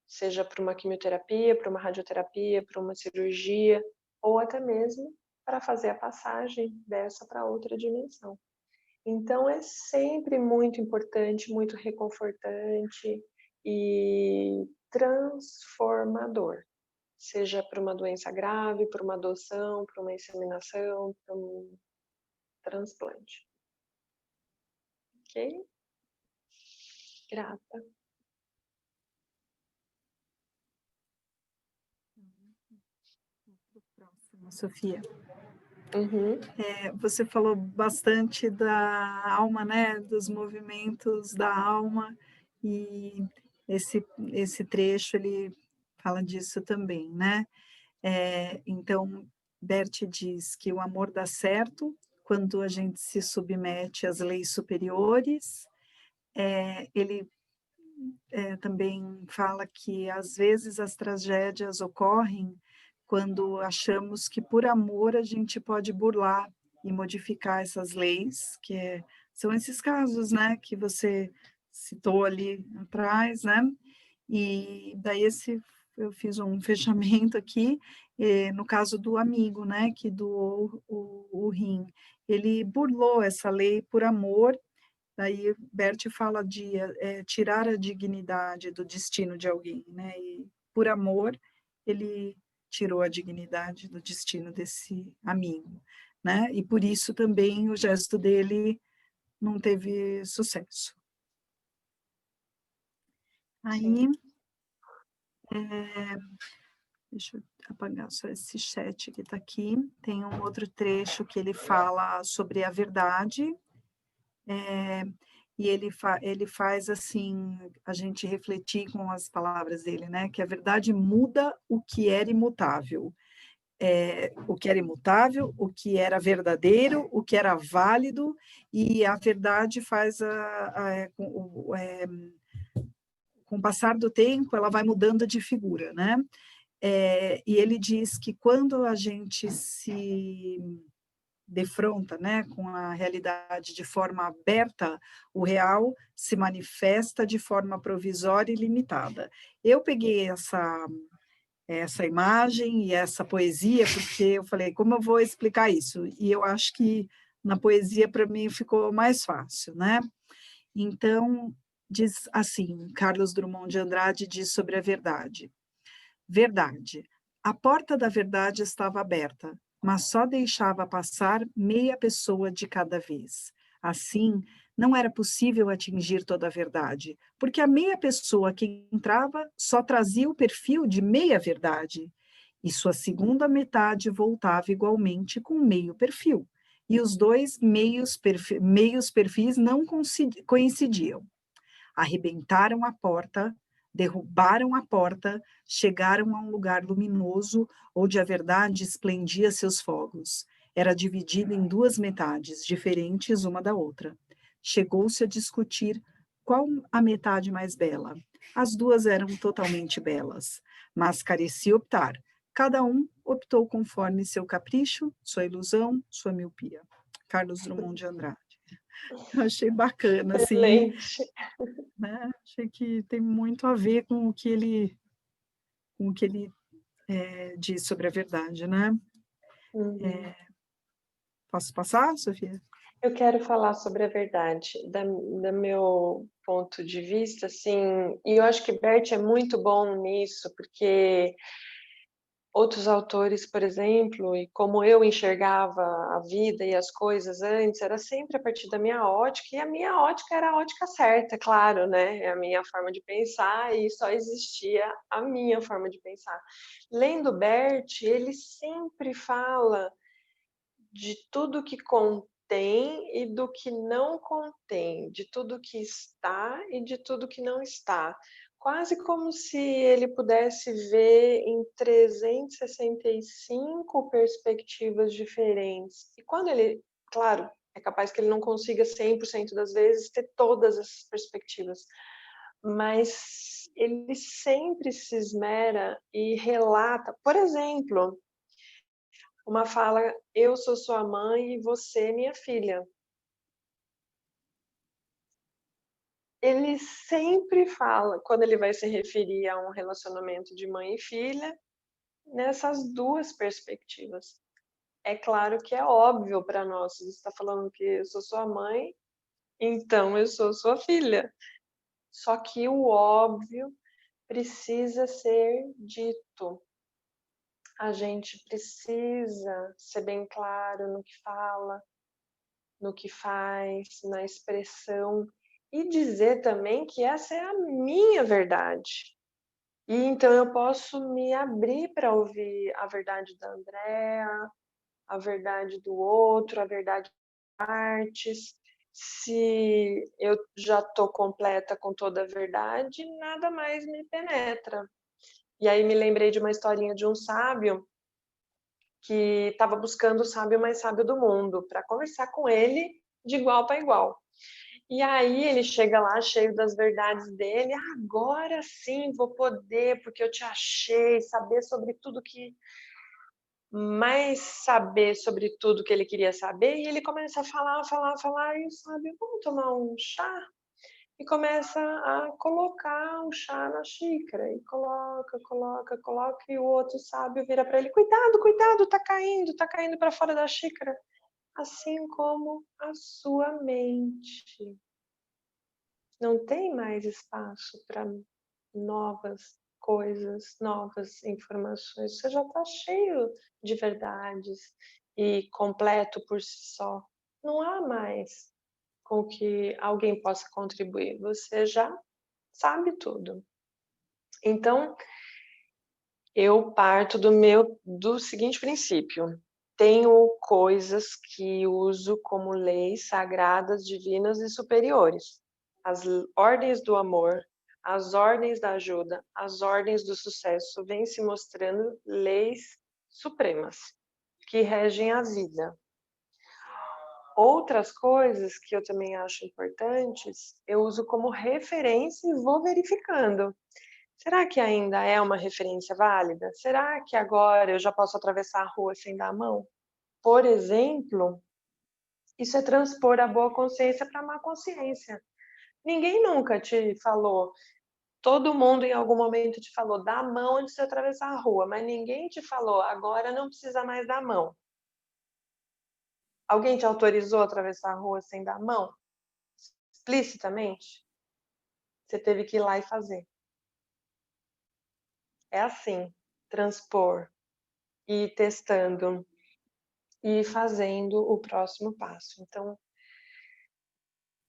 Seja para uma quimioterapia, para uma radioterapia, para uma cirurgia, ou até mesmo para fazer a passagem dessa para outra dimensão. Então é sempre muito importante, muito reconfortante e transformador. Seja para uma doença grave, para uma adoção, para uma inseminação, para um transplante. Ok? Grata. Próximo, Sofia. Uhum. Você falou bastante da alma, né? Dos movimentos da alma, e esse trecho ele fala disso também, né? Então, Bert diz que o amor dá certo quando a gente se submete às leis superiores. Ele também fala que às vezes as tragédias ocorrem quando achamos que por amor a gente pode burlar e modificar essas leis, são esses casos, né, que você citou ali atrás, né? E daí eu fiz um fechamento aqui, no caso do amigo, né, que doou o rim. Ele burlou essa lei por amor. Daí Bert fala de tirar a dignidade do destino de alguém, né? E por amor ele tirou a dignidade do destino desse amigo, né? E por isso também o gesto dele não teve sucesso. Aí, deixa eu apagar só esse chat que está aqui. Tem um outro trecho que ele fala sobre a verdade. E ele faz assim, a gente refletir com as palavras dele, né? Que a verdade muda o que era imutável. O que era imutável, o que era verdadeiro, o que era válido, e a verdade faz com o passar do tempo, ela vai mudando de figura, né? E ele diz que quando a gente se defronta, né, com a realidade de forma aberta, o real se manifesta de forma provisória e limitada. Eu peguei essa imagem e essa poesia, porque eu falei, como eu vou explicar isso? E eu acho que na poesia, para mim, ficou mais fácil, né? Então, diz assim, Carlos Drummond de Andrade diz sobre a verdade. Verdade. A porta da verdade estava aberta, mas só deixava passar meia pessoa de cada vez. Assim, não era possível atingir toda a verdade, porque a meia pessoa que entrava só trazia o perfil de meia verdade, e sua segunda metade voltava igualmente com meio perfil. e os dois meios perfis não coincidiam. Arrebentaram a porta, derrubaram a porta, chegaram a um lugar luminoso onde a verdade esplendia seus fogos. Era dividida em duas metades, diferentes uma da outra. Chegou-se a discutir qual a metade mais bela. As duas eram totalmente belas, mas carecia optar. Cada um optou conforme seu capricho, sua ilusão, sua miopia. Carlos Drummond de Andrade. Eu achei bacana, assim, Excelente. né? Achei que tem muito a ver com o que ele diz sobre a verdade, né? Posso passar, Sofia? Eu quero falar sobre a verdade, do meu ponto de vista, assim, e eu acho que Bert é muito bom nisso, porque outros autores, por exemplo, e como eu enxergava a vida e as coisas antes, era sempre a partir da minha ótica, e a minha ótica era a ótica certa, claro, né? É a minha forma de pensar, e só existia a minha forma de pensar. Lendo Bert, ele sempre fala de tudo que contém e do que não contém, de tudo que está e de tudo que não está. Quase como se ele pudesse ver em 365 perspectivas diferentes. E quando ele, claro, é capaz que ele não consiga 100% das vezes ter todas essas perspectivas, mas ele sempre se esmera e relata, por exemplo, uma fala: eu sou sua mãe e você minha filha. Ele sempre fala, quando ele vai se referir a um relacionamento de mãe e filha, nessas duas perspectivas. É claro que é óbvio para nós, você está falando que eu sou sua mãe, então eu sou sua filha. Só que o óbvio precisa ser dito. A gente precisa ser bem claro no que fala, no que faz, na expressão, e dizer também que essa é a minha verdade. E então eu posso me abrir para ouvir a verdade da Andrea, a verdade do outro, a verdade das partes. Se eu já estou completa com toda a verdade, nada mais me penetra. E aí me lembrei de uma historinha de um sábio que estava buscando o sábio mais sábio do mundo para conversar com ele de igual para igual. E aí ele chega lá cheio das verdades dele, agora sim vou poder, porque eu te achei, saber sobre tudo que saber sobre tudo que ele queria saber, e ele começa a falar, e sabe, vamos tomar um chá? E começa a colocar o chá na xícara, e coloca, e o outro sábio vira para ele, cuidado, tá caindo para fora da xícara. Assim como a sua mente. Não tem mais espaço para novas coisas, novas informações. Você já está cheio de verdades e completo por si só. Não há mais com que alguém possa contribuir. Você já sabe tudo. Então, eu parto do seguinte princípio: tenho coisas que uso como leis sagradas, divinas e superiores. As ordens do amor, as ordens da ajuda, as ordens do sucesso vêm se mostrando leis supremas que regem a vida. Outras coisas que eu também acho importantes, eu uso como referência e vou verificando. Será que ainda é uma referência válida? Será que agora eu já posso atravessar a rua sem dar a mão? Por exemplo, isso é transpor a boa consciência para a má consciência. Ninguém nunca te falou, todo mundo em algum momento te falou, dá a mão antes de atravessar a rua, mas ninguém te falou, agora não precisa mais dar a mão. Alguém te autorizou a atravessar a rua sem dar a mão? Explicitamente? Você teve que ir lá e fazer. É assim, transpor, ir testando e fazendo o próximo passo. Então,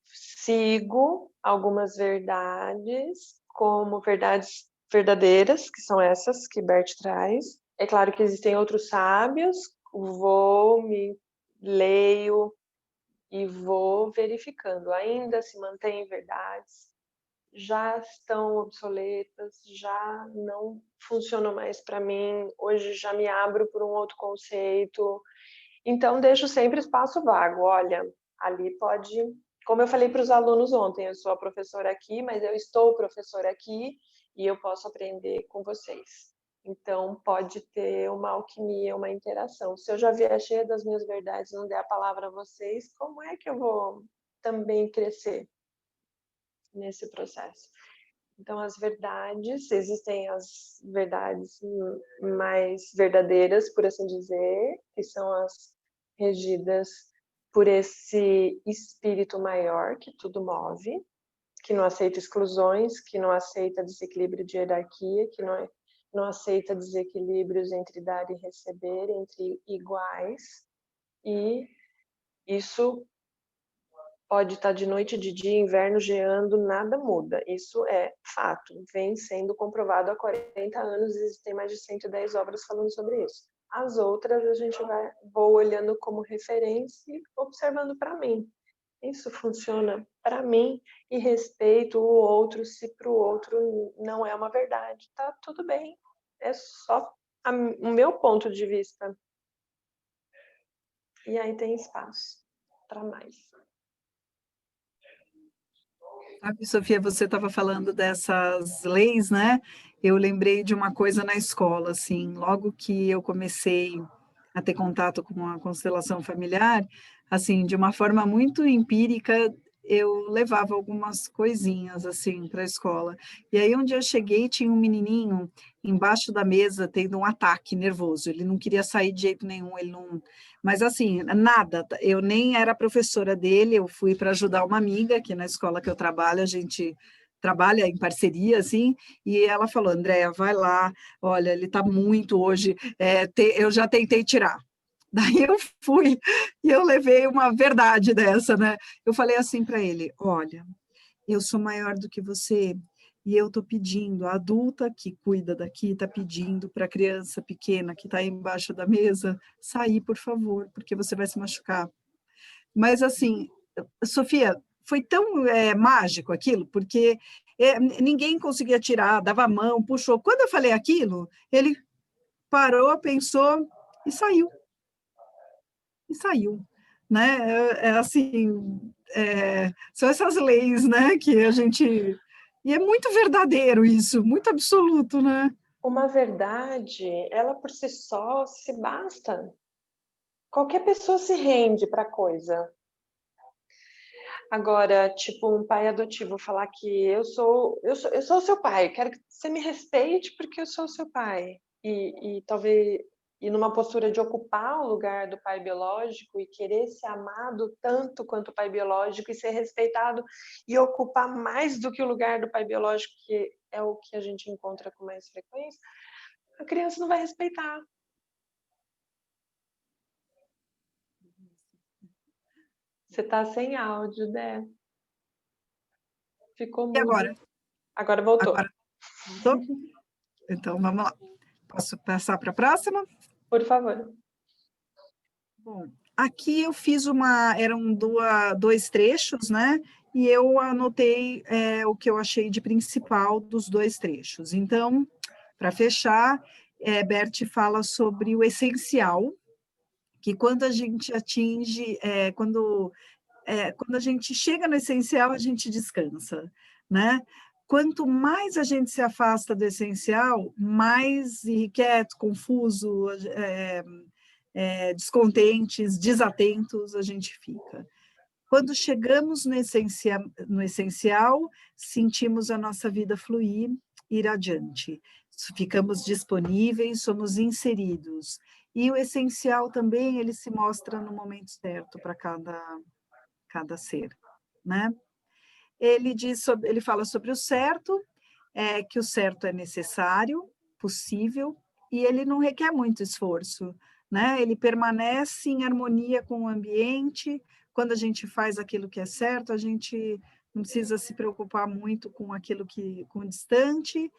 sigo algumas verdades como verdades verdadeiras, que são essas que Bert traz. É claro que existem outros sábios, vou me leio e vou verificando. Ainda se mantêm verdades, já estão obsoletas, já não funcionam mais para mim, hoje já me abro por um outro conceito. Então deixo sempre espaço vago. Olha, ali pode, como eu falei para os alunos ontem, eu sou a professora aqui, mas eu estou professora aqui e eu posso aprender com vocês. Então pode ter uma alquimia, uma interação. Se eu já vier cheia das minhas verdades, não der a palavra a vocês, como é que eu vou também crescer nesse processo? Então, as verdades, existem as verdades mais verdadeiras, por assim dizer, que são as regidas por esse espírito maior que tudo move, que não aceita exclusões, que não aceita desequilíbrio de hierarquia, que não aceita desequilíbrios entre dar e receber, entre iguais. E isso pode estar de noite, de dia, inverno, geando, nada muda. Isso é fato, vem sendo comprovado há 40 anos, existem mais de 110 obras falando sobre isso. As outras a gente vou olhando como referência e observando para mim. Isso funciona para mim e respeito o outro se para o outro não é uma verdade. Tá tudo bem, é só o meu ponto de vista. E aí tem espaço para mais. Sabe, Sofia, você estava falando dessas leis, né? Eu lembrei de uma coisa na escola, assim, logo que eu comecei a ter contato com a constelação familiar, assim, de uma forma muito empírica, eu levava algumas coisinhas, assim, para a escola. E aí, onde eu cheguei, tinha um menininho embaixo da mesa tendo um ataque nervoso, ele não queria sair de jeito nenhum, ele não... Mas, assim, nada, eu nem era professora dele, eu fui para ajudar uma amiga, que na escola que eu trabalho, a gente trabalha em parceria, assim, e ela falou, Andréia, vai lá, olha, ele está muito hoje, eu já tentei tirar. Daí eu fui e eu levei uma verdade dessa, né? Eu falei assim para ele, olha, eu sou maior do que você e eu estou pedindo, a adulta que cuida daqui está pedindo para a criança pequena que está embaixo da mesa sair, por favor, porque você vai se machucar. Mas assim, Sofia, foi tão mágico aquilo, porque ninguém conseguia tirar, dava a mão, puxou. Quando eu falei aquilo, ele parou, pensou e saiu. E saiu, né? Assim, são essas leis, né? Que a gente... E é muito verdadeiro isso, muito absoluto, né? Uma verdade, ela por si só se basta. Qualquer pessoa se rende para a coisa. Agora, tipo, um pai adotivo falar que eu sou o seu pai, quero que você me respeite porque eu sou o seu pai. E talvez numa postura de ocupar o lugar do pai biológico e querer ser amado tanto quanto o pai biológico e ser respeitado e ocupar mais do que o lugar do pai biológico, que é o que a gente encontra com mais frequência, a criança não vai respeitar. Você tá sem áudio, né? Ficou E mudo. agora? Agora voltou. Agora voltou? Então, vamos lá. Posso passar para a próxima? Por favor. Bom, aqui eu fiz eram dois trechos, né? E eu anotei o que eu achei de principal dos dois trechos. Então, para fechar, Bert fala sobre o essencial, que quando a gente atinge, quando a gente chega no essencial, a gente descansa, né? Quanto mais a gente se afasta do essencial, mais irrequieto, confuso, descontentes, desatentos a gente fica. Quando chegamos no essencial, sentimos a nossa vida fluir, ir adiante. Ficamos disponíveis, somos inseridos. E o essencial também, ele se mostra no momento certo para cada ser, né? Ele fala sobre o certo, que o certo é necessário, possível, e ele não requer muito esforço, né? Ele permanece em harmonia com o ambiente. Quando a gente faz aquilo que é certo, a gente não precisa se preocupar muito com aquilo com o distante.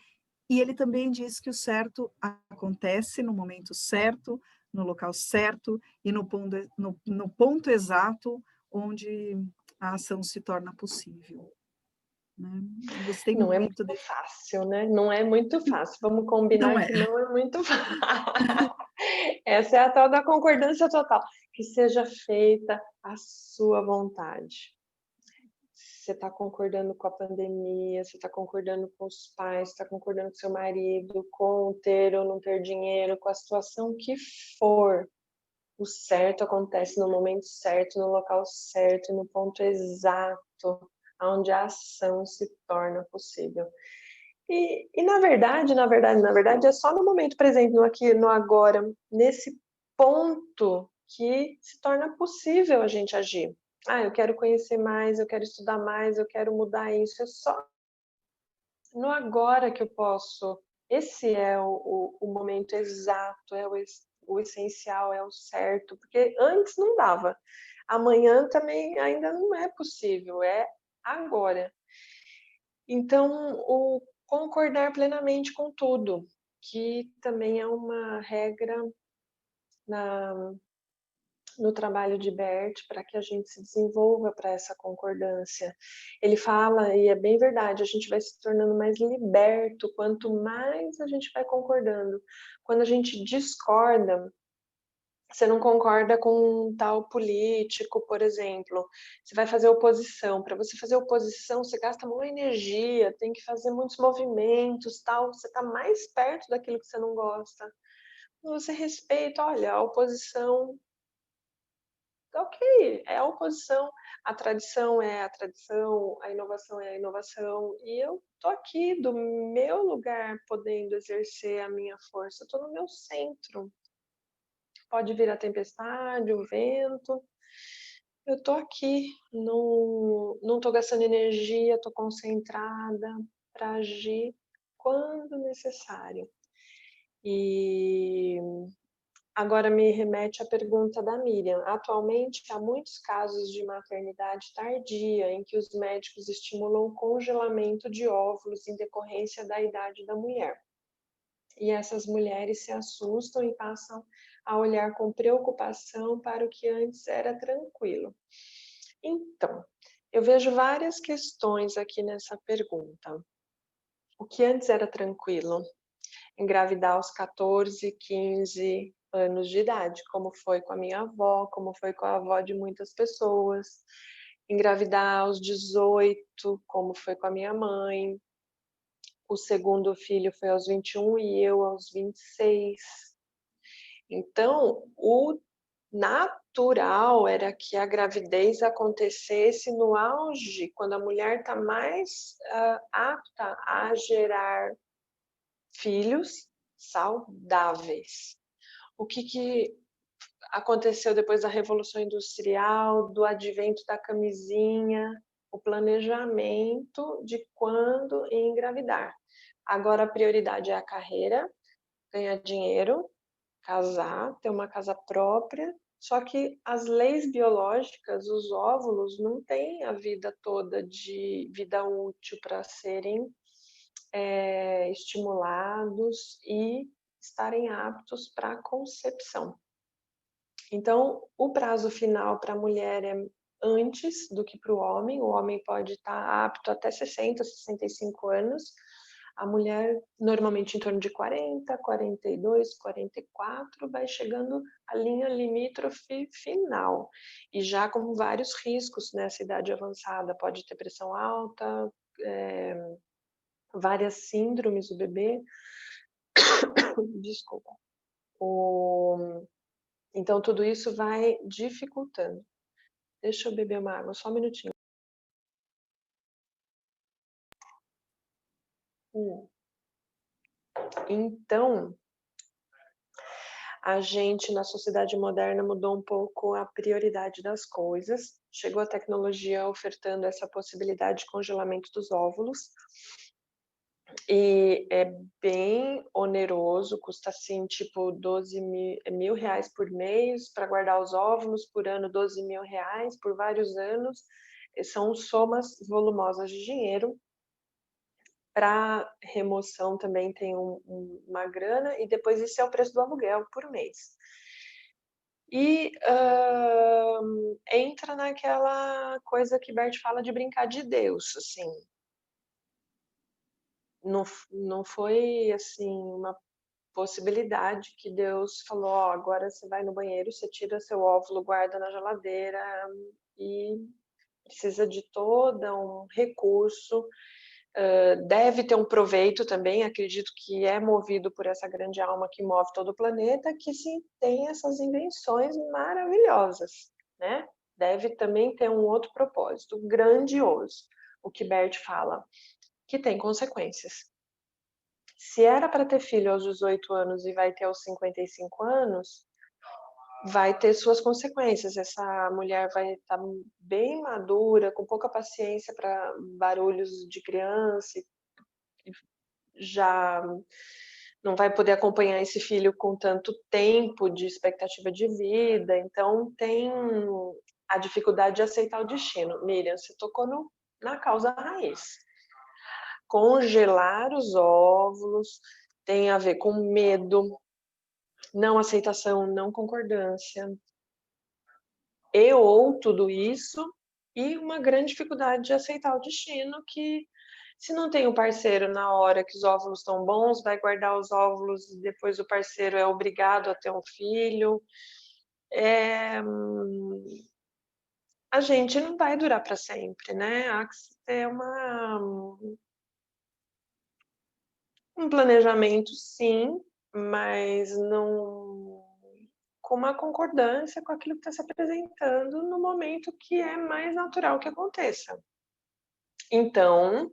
E ele também diz que o certo acontece no momento certo, no local certo e no ponto exato onde a ação se torna possível, né? Eu gostei Não é muito muito fácil, né? Não é muito fácil. Vamos combinar não é. que não é muito fácil. Essa é a tal da concordância total. Que seja feita a sua vontade. Você está concordando com a pandemia, você está concordando com os pais, está concordando com seu marido, com ter ou não ter dinheiro, com a situação que for. O certo acontece no momento certo, no local certo, no ponto exato, onde a ação se torna possível. E na verdade, é só no momento presente, no aqui, no agora, nesse ponto que se torna possível a gente agir. Ah, eu quero conhecer mais, eu quero estudar mais, eu quero mudar isso. É só no agora que eu posso. Esse é o momento exato, é o essencial, é o certo, porque antes não dava. Amanhã também ainda não é possível, é agora. Então, o concordar plenamente com tudo, que também é uma regra no trabalho de Bert para que a gente se desenvolva para essa concordância. Ele fala, e é bem verdade, a gente vai se tornando mais liberto quanto mais a gente vai concordando. Quando a gente discorda, você não concorda com um tal político, por exemplo, você vai fazer oposição. Para você fazer oposição, você gasta muita energia, tem que fazer muitos movimentos, tal. Você está mais perto daquilo que você não gosta. Você respeita, olha, a oposição, ok, é a oposição, a tradição é a tradição, a inovação é a inovação, e eu tô aqui do meu lugar podendo exercer a minha força, eu tô no meu centro. Pode vir a tempestade, o vento. Eu tô aqui, não tô gastando energia, tô concentrada para agir quando necessário. E agora me remete à pergunta da Miriam. Atualmente, há muitos casos de maternidade tardia em que os médicos estimulam o congelamento de óvulos em decorrência da idade da mulher. E essas mulheres se assustam e passam a olhar com preocupação para o que antes era tranquilo. Então, eu vejo várias questões aqui nessa pergunta. O que antes era tranquilo? Engravidar aos 14, 15 anos de idade, como foi com a minha avó, como foi com a avó de muitas pessoas. Engravidar aos 18, como foi com a minha mãe. O segundo filho foi aos 21 e eu aos 26. Então, o natural era que a gravidez acontecesse no auge, quando a mulher está mais apta a gerar filhos saudáveis. O que aconteceu depois da Revolução Industrial, do advento da camisinha, o planejamento de quando engravidar. Agora a prioridade é a carreira, ganhar dinheiro, casar, ter uma casa própria. Só que as leis biológicas, os óvulos, não têm a vida toda de vida útil para serem estimulados e estarem aptos para a concepção. Então, o prazo final para a mulher é antes do que para o homem pode estar apto até 60, 65 anos, a mulher normalmente em torno de 40, 42, 44, vai chegando à linha limítrofe final, e já com vários riscos nessa idade avançada, pode ter pressão alta, várias síndromes do bebê, desculpa. Então tudo isso vai dificultando. Deixa eu beber uma água, só um minutinho. Então, a gente na sociedade moderna mudou um pouco a prioridade das coisas. Chegou a tecnologia ofertando essa possibilidade de congelamento dos óvulos. E é bem oneroso, custa assim, tipo, 12 mil reais por mês para guardar os óvulos, por ano 12 mil reais, por vários anos. São somas volumosas de dinheiro. Para remoção também tem uma grana, e depois isso é o preço do aluguel por mês. E entra naquela coisa que Bert fala de brincar de Deus, assim. Não foi, assim, uma possibilidade que Deus falou: "Ó, agora você vai no banheiro, você tira seu óvulo, guarda na geladeira", e precisa de todo um recurso, deve ter um proveito também, acredito que é movido por essa grande alma que move todo o planeta, que se tem essas invenções maravilhosas, né. Deve também ter um outro propósito grandioso, o que Bert fala, que tem consequências. Se era para ter filho aos 18 anos e vai ter aos 55 anos, vai ter suas consequências. Essa mulher vai estar bem madura, com pouca paciência para barulhos de criança, e já não vai poder acompanhar esse filho com tanto tempo de expectativa de vida, então tem a dificuldade de aceitar o destino. Miriam, você tocou na causa raiz. Congelar os óvulos tem a ver com medo, não aceitação, não concordância, ou tudo isso, e uma grande dificuldade de aceitar o destino que, se não tem um parceiro na hora que os óvulos estão bons, vai guardar os óvulos e depois o parceiro é obrigado a ter um filho. A gente não vai durar para sempre, né, há que se ter um planejamento sim, mas não com uma concordância com aquilo que está se apresentando no momento que é mais natural que aconteça. Então,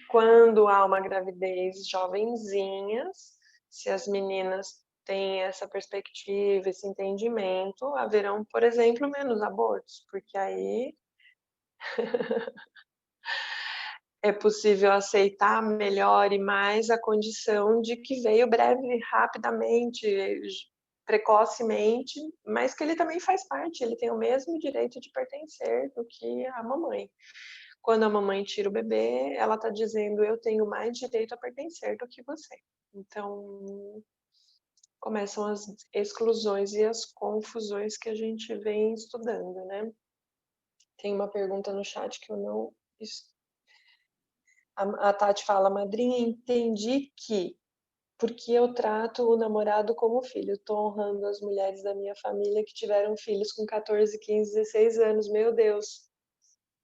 quando há uma gravidez jovenzinhas, se as meninas têm essa perspectiva, esse entendimento, haverão, por exemplo, menos abortos, porque aí é possível aceitar melhor e mais a condição de que veio breve, rapidamente, precocemente, mas que ele também faz parte, ele tem o mesmo direito de pertencer do que a mamãe. Quando a mamãe tira o bebê, ela está dizendo: "Eu tenho mais direito a pertencer do que você". Então, começam as exclusões e as confusões que a gente vem estudando, né. Tem uma pergunta no chat que eu não es a Tati fala: "Madrinha, entendi que, porque eu trato o namorado como filho, estou honrando as mulheres da minha família que tiveram filhos com 14, 15, 16 anos". Meu Deus.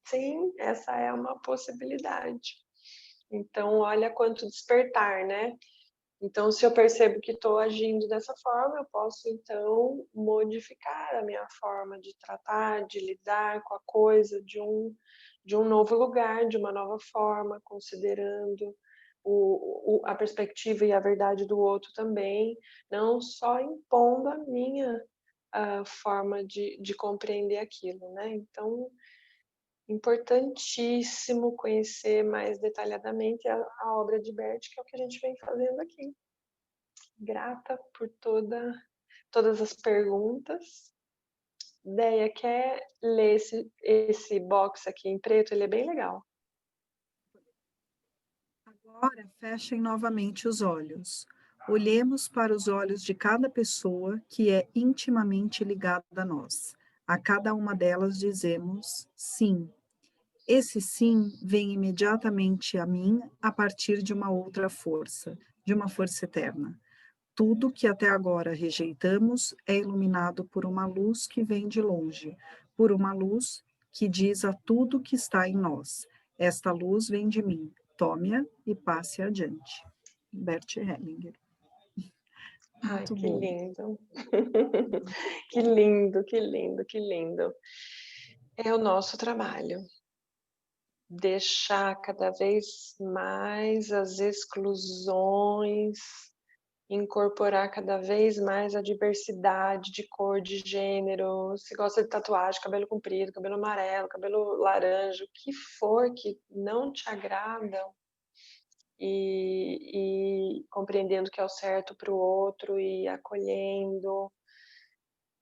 Sim, essa é uma possibilidade. Então olha quanto despertar, né. Então se eu percebo que estou agindo dessa forma, eu posso então modificar a minha forma de tratar, de lidar com a coisa de um novo lugar, de uma nova forma, considerando a perspectiva e a verdade do outro também, não só impondo a minha, forma de compreender aquilo, né. Então, importantíssimo conhecer mais detalhadamente a obra de Bert, que é o que a gente vem fazendo aqui. Grata por todas as perguntas. Deia, quer ler esse box aqui em preto? Ele é bem legal. Agora fechem novamente os olhos. Olhemos para os olhos de cada pessoa que é intimamente ligada a nós. A cada uma delas dizemos sim. Esse sim vem imediatamente a mim a partir de uma outra força, de uma força eterna. Tudo que até agora rejeitamos é iluminado por uma luz que vem de longe, por uma luz que diz a tudo que está em nós. Esta luz vem de mim. Tome-a e passe adiante. Bert Hellinger. Ai, Muito que bom. lindo. Que lindo, que lindo, que lindo. É o nosso trabalho. Deixar cada vez mais as exclusões, incorporar cada vez mais a diversidade de cor, de gênero. Se gosta de tatuagem, cabelo comprido, cabelo amarelo, cabelo laranja, o que for que não te agrada, e compreendendo que é o certo para o outro e acolhendo.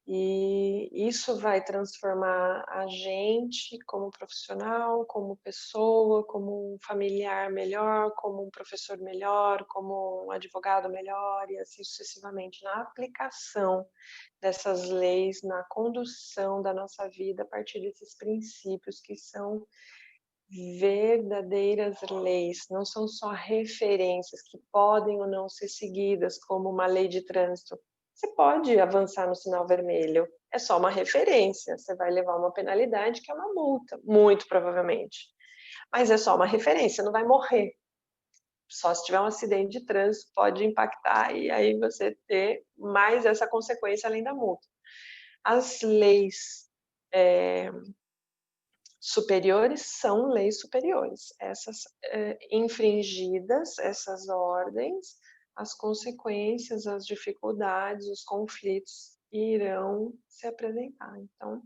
E isso vai transformar a gente como profissional, como pessoa, como um familiar melhor, como um professor melhor, como um advogado melhor, e assim sucessivamente, na aplicação dessas leis, na condução da nossa vida a partir desses princípios que são verdadeiras leis, não são só referências que podem ou não ser seguidas, como uma lei de trânsito. Você pode avançar no sinal vermelho, é só uma referência, você vai levar uma penalidade que é uma multa, muito provavelmente. Mas é só uma referência, não vai morrer. Só se tiver um acidente de trânsito pode impactar e aí você ter mais essa consequência além da multa. As leis superiores são leis superiores. Essas infringidas, essas ordens, as consequências, as dificuldades, os conflitos irão se apresentar. Então,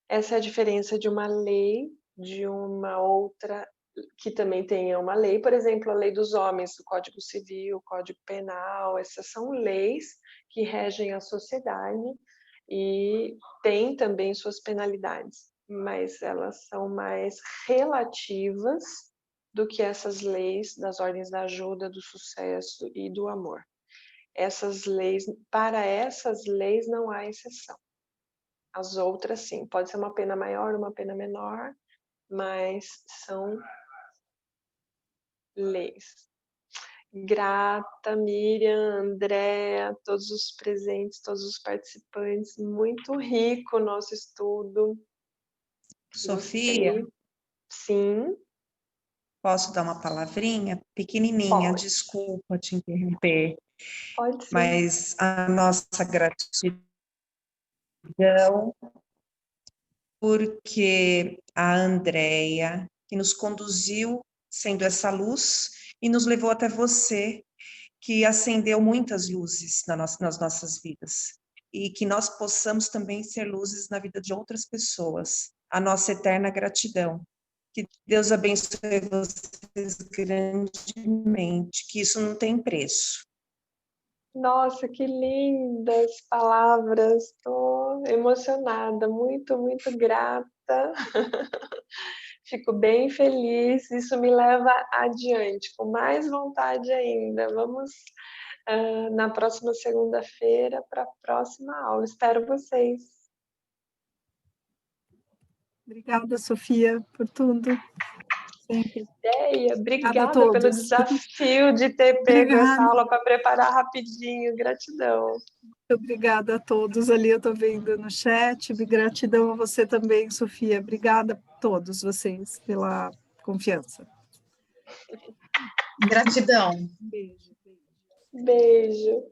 essa é a diferença de uma lei de uma outra que também tenha uma lei, por exemplo, a lei dos homens, o Código Civil, o Código Penal, essas são leis que regem a sociedade e têm também suas penalidades, mas elas são mais relativas do que essas leis das ordens da ajuda, do sucesso e do amor. Essas leis, para essas leis não há exceção. As outras, sim, pode ser uma pena maior, uma pena menor, mas são leis. Grata, Miriam, Andréa, todos os presentes, todos os participantes, muito rico o nosso estudo. Sofia, Gostei. Sim. posso dar uma palavrinha pequenininha? Pode. Desculpa te interromper, Pode sim. mas a nossa gratidão porque a Andréia, que nos conduziu sendo essa luz e nos levou até você, que acendeu muitas luzes nas nossas vidas. E que nós possamos também ser luzes na vida de outras pessoas. A nossa eterna gratidão. Que Deus abençoe vocês grandemente, que isso não tem preço. Nossa, que lindas palavras. Estou emocionada, muito, muito grata. Fico bem feliz. Isso me leva adiante, com mais vontade ainda. Vamos na próxima segunda-feira para a próxima aula. Espero vocês. Obrigada, Sofia, por tudo. Sempre. Ideia. Obrigada A todos. pelo desafio de ter pego essa Obrigada. aula para preparar rapidinho. Gratidão. Muito obrigada a todos ali, eu estou vendo no chat. Gratidão a você também, Sofia. Obrigada a todos vocês pela confiança. Gratidão. Beijo. Beijo.